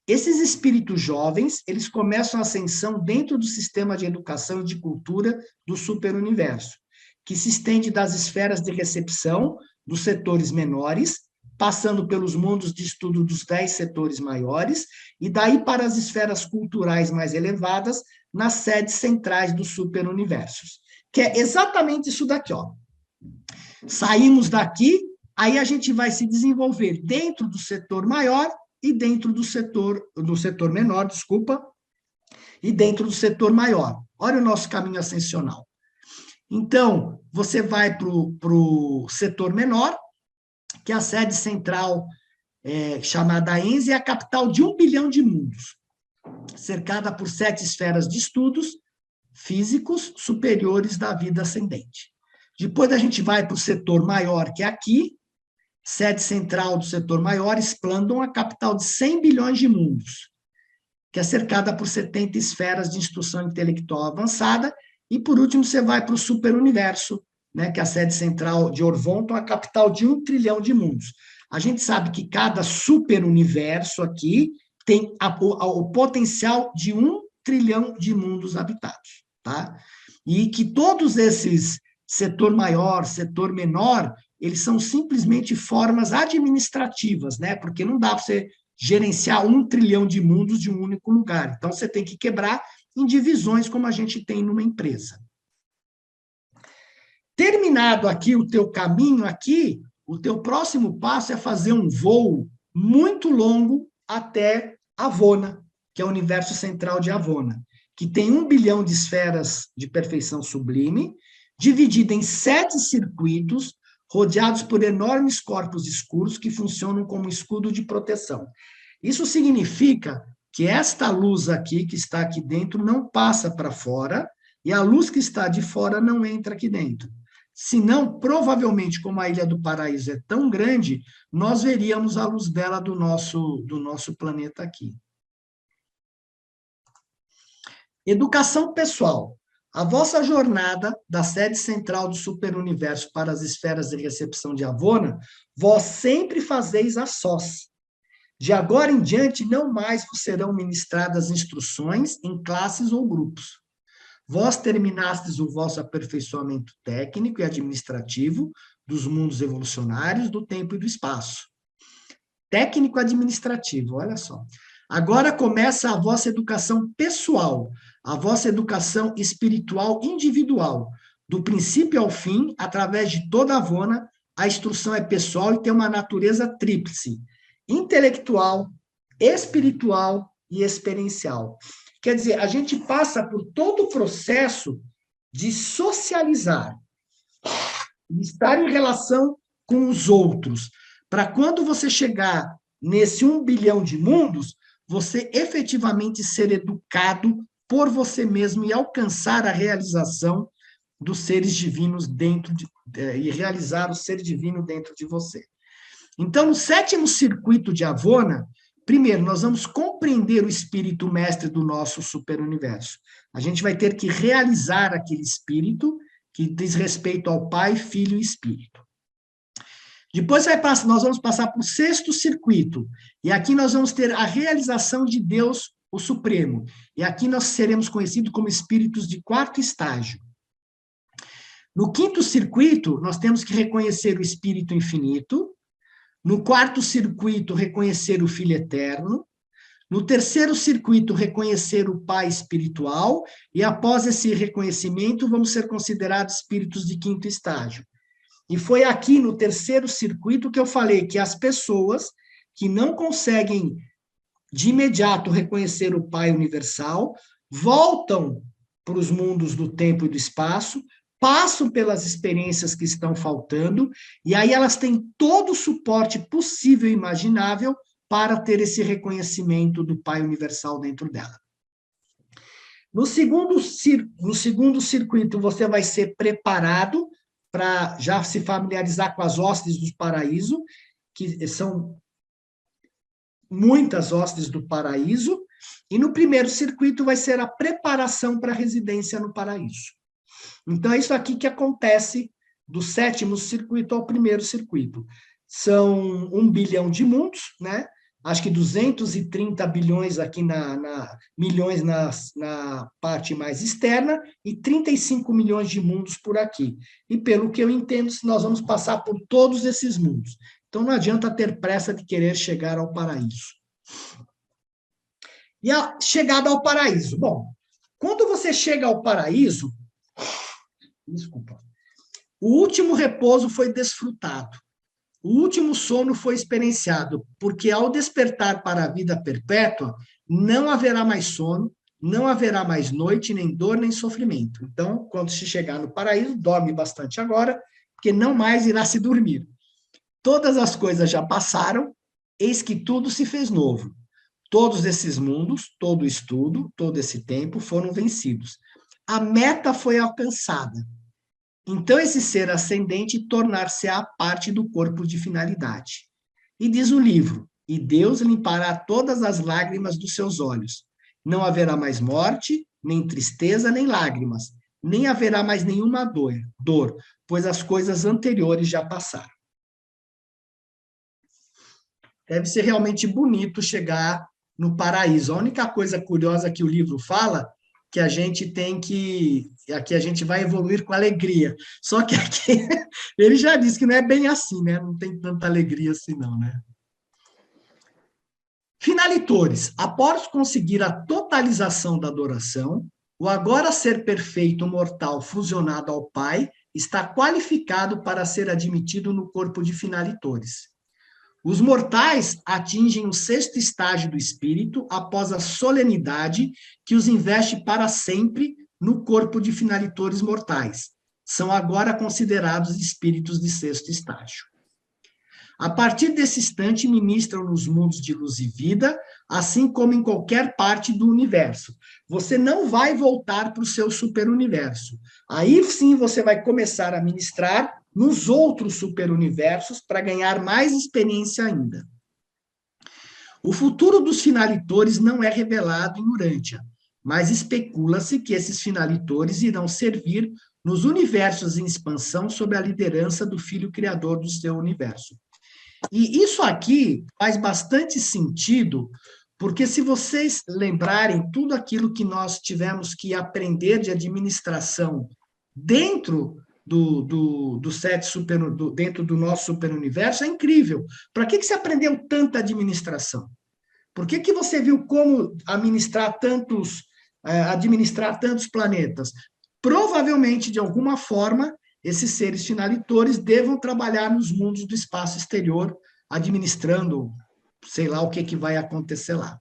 Esses espíritos jovens, eles começam a ascensão dentro do sistema de educação e de cultura do superuniverso, que se estende das esferas de recepção dos setores menores, passando pelos mundos de estudo dos 10 setores maiores, e daí para as esferas culturais mais elevadas, nas sedes centrais dos superuniversos, que é exatamente isso daqui, ó. Saímos daqui, aí a gente vai se desenvolver dentro do setor maior e dentro do setor menor, desculpa, e dentro do setor maior. Olha o nosso caminho ascensional. Então, você vai para o setor menor, que é a sede central chamada Enze, é a capital de 1 bilhão de mundos, cercada por 7 esferas de estudos físicos superiores da vida ascendente. Depois a gente vai para o setor maior, que é aqui, sede central do setor maior, Splendon, a capital de 100 bilhões de mundos, que é cercada por 70 esferas de instrução intelectual avançada, e por último você vai para o superuniverso, né, que é a sede central de Orvonton, a capital de 1 trilhão de mundos. A gente sabe que cada superuniverso aqui tem o potencial de 1 trilhão de mundos habitados, tá? E que todos esses, setor maior, setor menor, eles são simplesmente formas administrativas, né? Porque não dá para você gerenciar 1 trilhão de mundos de um único lugar. Então, você tem que quebrar em divisões, como a gente tem numa empresa. Terminado aqui o teu caminho aqui, o teu próximo passo é fazer um voo muito longo até Avona, que é o universo central de Avona, que tem 1 bilhão de esferas de perfeição sublime, dividida em 7 circuitos, rodeados por enormes corpos escuros que funcionam como escudo de proteção. Isso significa que esta luz aqui, que está aqui dentro, não passa para fora, e a luz que está de fora não entra aqui dentro. Senão, provavelmente, como a Ilha do Paraíso é tão grande, nós veríamos a luz dela do nosso planeta aqui. Educação pessoal. A vossa jornada da sede central do superuniverso para as esferas de recepção de Avona, vós sempre fazeis a sós. De agora em diante, não mais vos serão ministradas instruções em classes ou grupos. Vós terminastes o vosso aperfeiçoamento técnico e administrativo dos mundos evolucionários, do tempo e do espaço. Técnico-administrativo, olha só. Agora começa a vossa educação pessoal, a vossa educação espiritual individual. Do princípio ao fim, através de toda a Avona, a instrução é pessoal e tem uma natureza tríplice: intelectual, espiritual e experiencial. Quer dizer, a gente passa por todo o processo de socializar, de estar em relação com os outros, para quando você chegar nesse 1 bilhão de mundos, você efetivamente ser educado por você mesmo e alcançar a realização dos seres divinos e realizar o ser divino dentro de você. Então, no 7º circuito de Avona, primeiro, nós vamos compreender o espírito mestre do nosso superuniverso. A gente vai ter que realizar aquele espírito que diz respeito ao Pai, Filho e Espírito. Depois nós vamos passar para o 6º circuito, e aqui nós vamos ter a realização de Deus, o Supremo. E aqui nós seremos conhecidos como espíritos de 4º estágio. No 5º circuito, nós temos que reconhecer o Espírito Infinito. No 4º circuito, reconhecer o Filho Eterno. No 3º circuito, reconhecer o Pai Espiritual. E após esse reconhecimento, vamos ser considerados espíritos de 5º estágio. E foi aqui no 3º circuito que eu falei que as pessoas que não conseguem de imediato reconhecer o Pai Universal voltam para os mundos do tempo e do espaço, passam pelas experiências que estão faltando, e aí elas têm todo o suporte possível e imaginável para ter esse reconhecimento do Pai Universal dentro dela. No segundo circuito, você vai ser preparado para já se familiarizar com as hostes do paraíso, que são muitas hostes do paraíso, e no 1º circuito vai ser a preparação para a residência no paraíso. Então, é isso aqui que acontece do 7º circuito ao 1º circuito. São 1 bilhão de mundos, né? Acho que 230 bilhões aqui milhões na parte mais externa e 35 milhões de mundos por aqui. E pelo que eu entendo, nós vamos passar por todos esses mundos. Então não adianta ter pressa de querer chegar ao paraíso. E a chegada ao paraíso. Bom, quando você chega ao paraíso, desculpa, o último repouso foi desfrutado. O último sono foi experienciado, porque ao despertar para a vida perpétua, não haverá mais sono, não haverá mais noite, nem dor, nem sofrimento. Então, quando se chegar no paraíso, dorme bastante agora, porque não mais irá se dormir. Todas as coisas já passaram, eis que tudo se fez novo. Todos esses mundos, todo estudo, todo esse tempo foram vencidos. A meta foi alcançada. Então, esse ser ascendente tornar-se-á parte do corpo de finalidade. E diz o livro, e Deus limpará todas as lágrimas dos seus olhos. Não haverá mais morte, nem tristeza, nem lágrimas, nem haverá mais nenhuma dor, pois as coisas anteriores já passaram. Deve ser realmente bonito chegar no paraíso. A única coisa curiosa que o livro fala que a gente tem que... Aqui a gente vai evoluir com alegria. Só que aqui ele já disse que não é bem assim, né? Não tem tanta alegria assim, não, né? Finalitores. Após conseguir a totalização da adoração, o agora ser perfeito mortal fusionado ao Pai está qualificado para ser admitido no corpo de finalitores. Os mortais atingem o 6º estágio do espírito após a solenidade que os investe para sempre no corpo de finalitores mortais. São agora considerados espíritos de 6º estágio. A partir desse instante, ministram nos mundos de luz e vida, assim como em qualquer parte do universo. Você não vai voltar para o seu superuniverso. Aí sim você vai começar a ministrar nos outros superuniversos para ganhar mais experiência ainda. O futuro dos finalitores não é revelado em Urântia, mas especula-se que esses finalitores irão servir nos universos em expansão sob a liderança do Filho Criador do seu universo. E isso aqui faz bastante sentido, porque se vocês lembrarem tudo aquilo que nós tivemos que aprender de administração dentro dentro do nosso superuniverso, é incrível. Para que você aprendeu tanta administração? Por que você viu como administrar tantos planetas? Provavelmente, de alguma forma, esses seres finalitores devam trabalhar nos mundos do espaço exterior, administrando, sei lá o que vai acontecer lá.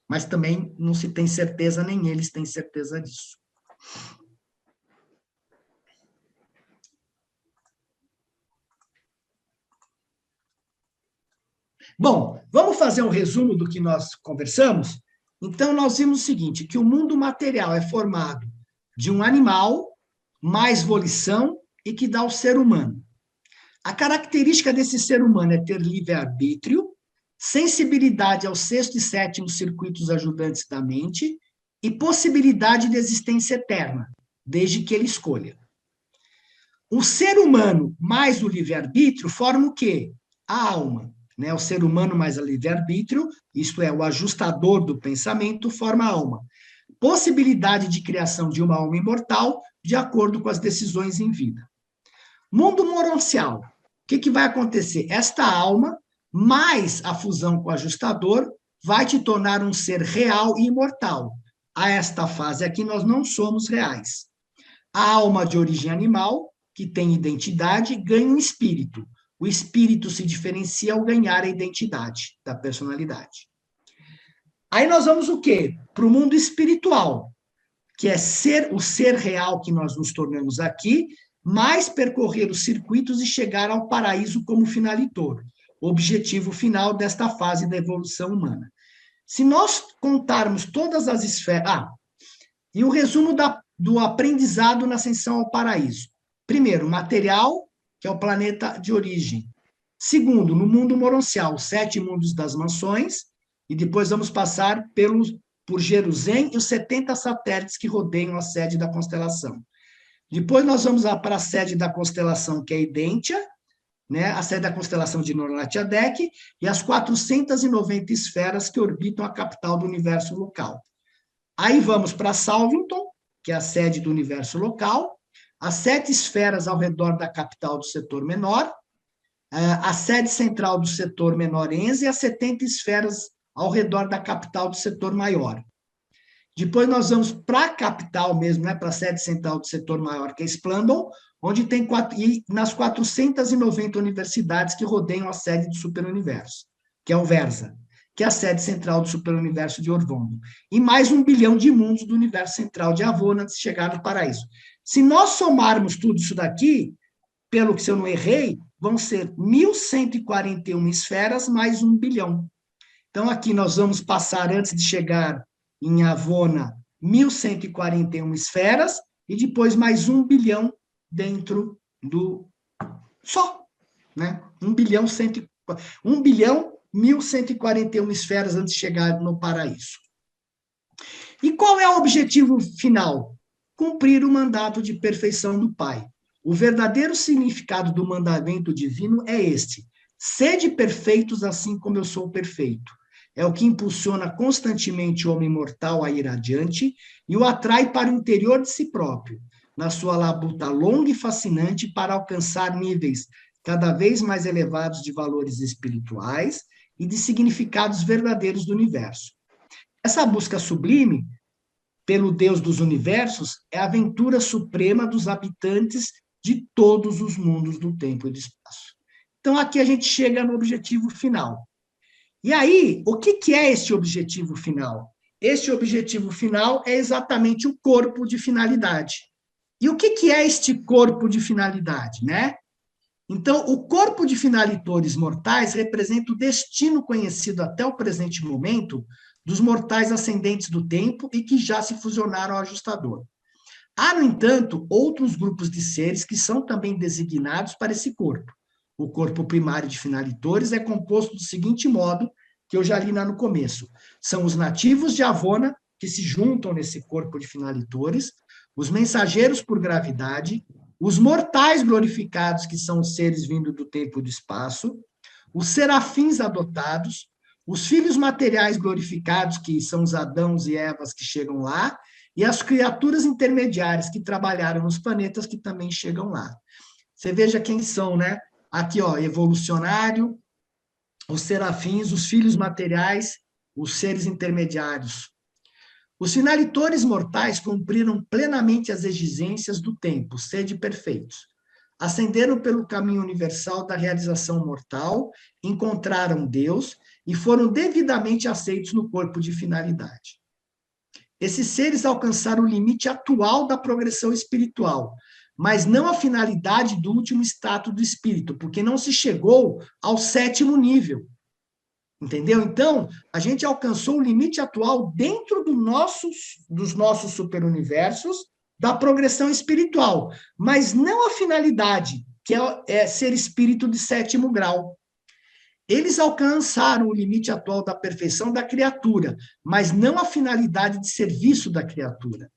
Mas também não se tem certeza, nem eles têm certeza disso. Bom, vamos fazer um resumo do que nós conversamos? Então, nós vimos o seguinte, que o mundo material é formado de um animal, mais volição, e que dá o ser humano. A característica desse ser humano é ter livre-arbítrio, sensibilidade aos sexto e sétimo circuitos ajudantes da mente e possibilidade de existência eterna, desde que ele escolha. O ser humano mais o livre-arbítrio forma o quê? A alma. Né? O ser humano mais o livre-arbítrio, isto é, o ajustador do pensamento, forma a alma. Possibilidade de criação de uma alma imortal, de acordo com as decisões em vida. Mundo moroncial. O que vai acontecer? Esta alma, mais a fusão com o ajustador, vai te tornar um ser real e imortal. A esta fase aqui, nós não somos reais. A alma de origem animal, que tem identidade, ganha um espírito. O espírito se diferencia ao ganhar a identidade da personalidade. Aí nós vamos o quê? Para o mundo espiritual, que é o ser real que nós nos tornamos aqui, mais percorrer os circuitos e chegar ao paraíso como finalitor, o objetivo final desta fase da evolução humana. Se nós contarmos todas as esferas... e o resumo do aprendizado na ascensão ao paraíso. Primeiro, material, que é o planeta de origem. Segundo, no mundo moroncial, 7 mundos das mansões, e depois vamos passar por Jerusalém e os 70 satélites que rodeiam a sede da constelação. Depois nós vamos para a sede da constelação, que é Idêntia, né, a sede da constelação de Norlatiadec, e as 490 esferas que orbitam a capital do universo local. Aí vamos para Salvington, que é a sede do universo local, as 7 esferas ao redor da capital do setor menor, a sede central do setor menorense e as 70 esferas ao redor da capital do setor maior. Depois nós vamos para a capital mesmo, né, para a sede central do setor maior, que é Splandon, onde tem nas 490 universidades que rodeiam a sede do superuniverso, que é o Versa, que é a sede central do superuniverso de Orvondo, e mais 1 bilhão de mundos do universo central de Avona antes de chegar no paraíso. Se nós somarmos tudo isso daqui, pelo que se eu não errei, vão ser 1.141 esferas mais 1 bilhão. Então, aqui nós vamos passar, antes de chegar em Avona, 1.141 esferas, e depois mais 1 bilhão dentro do... Só, né? 1 bilhão, 1.141 esferas antes de chegar no paraíso. E qual é o objetivo final? Cumprir o mandato de perfeição do Pai. O verdadeiro significado do mandamento divino é este: sede perfeitos assim como eu sou perfeito. É o que impulsiona constantemente o homem mortal a ir adiante e o atrai para o interior de si próprio, na sua labuta longa e fascinante para alcançar níveis cada vez mais elevados de valores espirituais e de significados verdadeiros do universo. Essa busca sublime pelo Deus dos universos é a aventura suprema dos habitantes de todos os mundos do tempo e do espaço. Então, aqui a gente chega no objetivo final. E aí, o que é esse objetivo final? Este objetivo final é exatamente o corpo de finalidade. E o que é este corpo de finalidade, né? Então, o corpo de finalitores mortais representa o destino conhecido até o presente momento dos mortais ascendentes do tempo e que já se fusionaram ao ajustador. Há, no entanto, outros grupos de seres que são também designados para esse corpo. O corpo primário de finalitores é composto do seguinte modo, que eu já li lá no começo. São os nativos de Avona, que se juntam nesse corpo de finalitores, os mensageiros por gravidade, os mortais glorificados, que são os seres vindos do tempo e do espaço, os serafins adotados, os filhos materiais glorificados, que são os Adãos e Evas que chegam lá, e as criaturas intermediárias que trabalharam nos planetas que também chegam lá. Você veja quem são, né? Aqui, ó, evolucionário, os serafins, os filhos materiais, os seres intermediários. Os finalitores mortais cumpriram plenamente as exigências do tempo, sede perfeitos. Ascenderam pelo caminho universal da realização mortal, encontraram Deus e foram devidamente aceitos no corpo de finalidade. Esses seres alcançaram o limite atual da progressão espiritual, mas não a finalidade do último status do espírito, porque não se chegou ao 7º nível. Entendeu? Então, a gente alcançou o limite atual dentro dos nossos superuniversos da progressão espiritual, mas não a finalidade, que é ser espírito de 7º grau. Eles alcançaram o limite atual da perfeição da criatura, mas não a finalidade de serviço da criatura.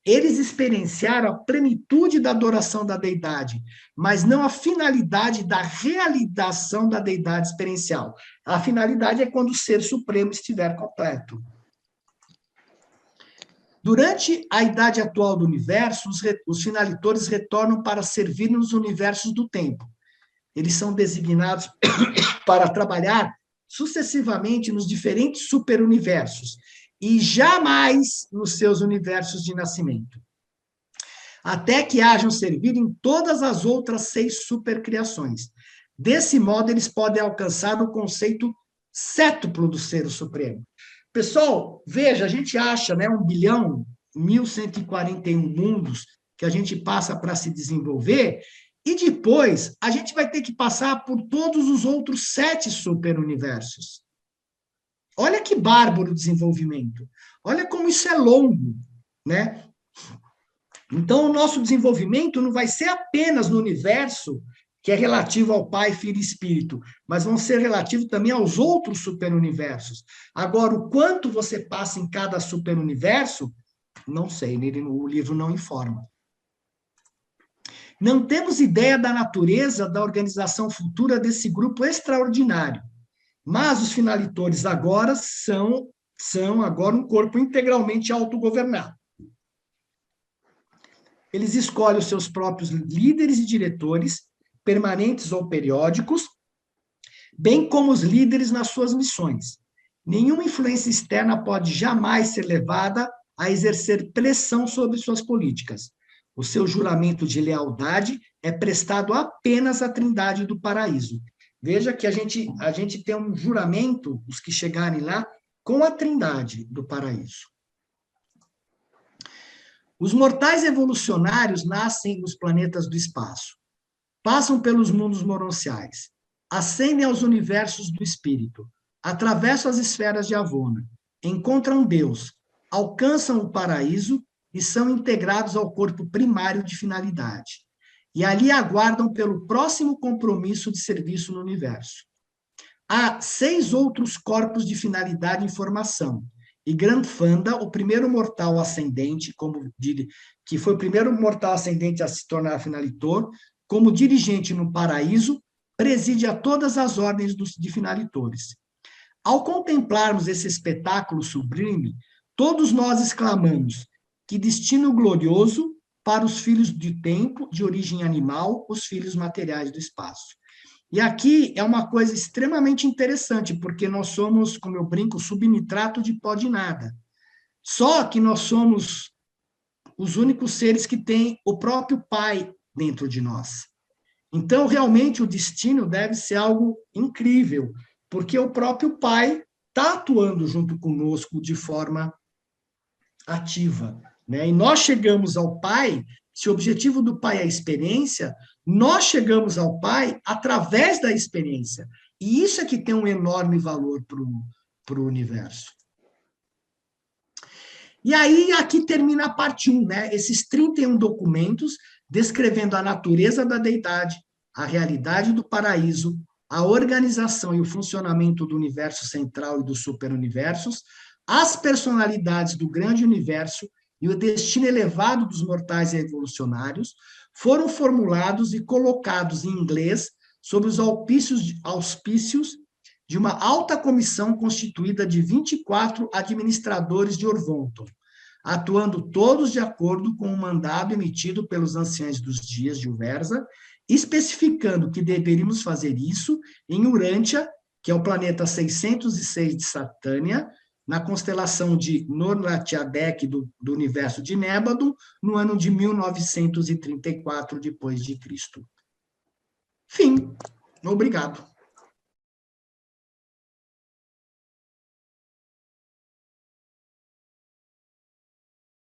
Eles experienciaram a plenitude da adoração da deidade, mas não a finalidade da realização da deidade experiencial. A finalidade é quando o ser supremo estiver completo. Durante a idade atual do universo, os finalitores retornam para servir nos universos do tempo. Eles são designados para trabalhar sucessivamente nos diferentes superuniversos, e jamais nos seus universos de nascimento, até que hajam servido em todas as outras 6 supercriações. Desse modo, eles podem alcançar o conceito cétuplo do Ser Supremo. Pessoal, veja, a gente acha, né, 1.141 mundos que a gente passa para se desenvolver, e depois a gente vai ter que passar por todos os outros 7 superuniversos. Olha que bárbaro o desenvolvimento. Olha como isso é longo, né? Então, o nosso desenvolvimento não vai ser apenas no universo que é relativo ao Pai, Filho e Espírito, mas vão ser relativo também aos outros superuniversos. Agora, o quanto você passa em cada superuniverso, não sei, o livro não informa. Não temos ideia da natureza da organização futura desse grupo extraordinário. Mas os finalitores agora são agora um corpo integralmente autogovernado. Eles escolhem os seus próprios líderes e diretores, permanentes ou periódicos, bem como os líderes nas suas missões. Nenhuma influência externa pode jamais ser levada a exercer pressão sobre suas políticas. O seu juramento de lealdade é prestado apenas à Trindade do Paraíso. Veja que a gente tem um juramento, os que chegarem lá, com a Trindade do Paraíso. Os mortais evolucionários nascem nos planetas do espaço, passam pelos mundos moronciais, ascendem aos universos do espírito, atravessam as esferas de Avona, encontram Deus, alcançam o paraíso e são integrados ao corpo primário de finalidade. E ali aguardam pelo próximo compromisso de serviço no universo. Há 6 outros corpos de finalidade em formação. E Grandfanda, o primeiro mortal ascendente, que foi o primeiro mortal ascendente a se tornar finalitor, como dirigente no paraíso, preside a todas as ordens de finalitores. Ao contemplarmos esse espetáculo sublime, todos nós exclamamos: que destino glorioso para os filhos de tempo, de origem animal, os filhos materiais do espaço. E aqui é uma coisa extremamente interessante, porque nós somos, como eu brinco, subnitrato de pó de nada. Só que nós somos os únicos seres que têm o próprio Pai dentro de nós. Então, realmente, o destino deve ser algo incrível, porque o próprio Pai está atuando junto conosco de forma ativa, né? E nós chegamos ao Pai, se o objetivo do Pai é a experiência, nós chegamos ao Pai através da experiência. E isso é que tem um enorme valor para o universo. E aí, aqui termina a parte 1, né? Esses 31 documentos descrevendo a natureza da deidade, a realidade do paraíso, a organização e o funcionamento do universo central e dos superuniversos, as personalidades do grande universo e o destino elevado dos mortais e evolucionários, foram formulados e colocados em inglês sob os auspícios de uma alta comissão constituída de 24 administradores de Orvonton, atuando todos de acordo com o mandado emitido pelos anciães dos dias de Uversa, especificando que deveríamos fazer isso em Urântia, que é o planeta 606 de Satânia, na constelação de Nornatiadec do universo de Nébado, no ano de 1934 depois de Cristo. Fim. Obrigado.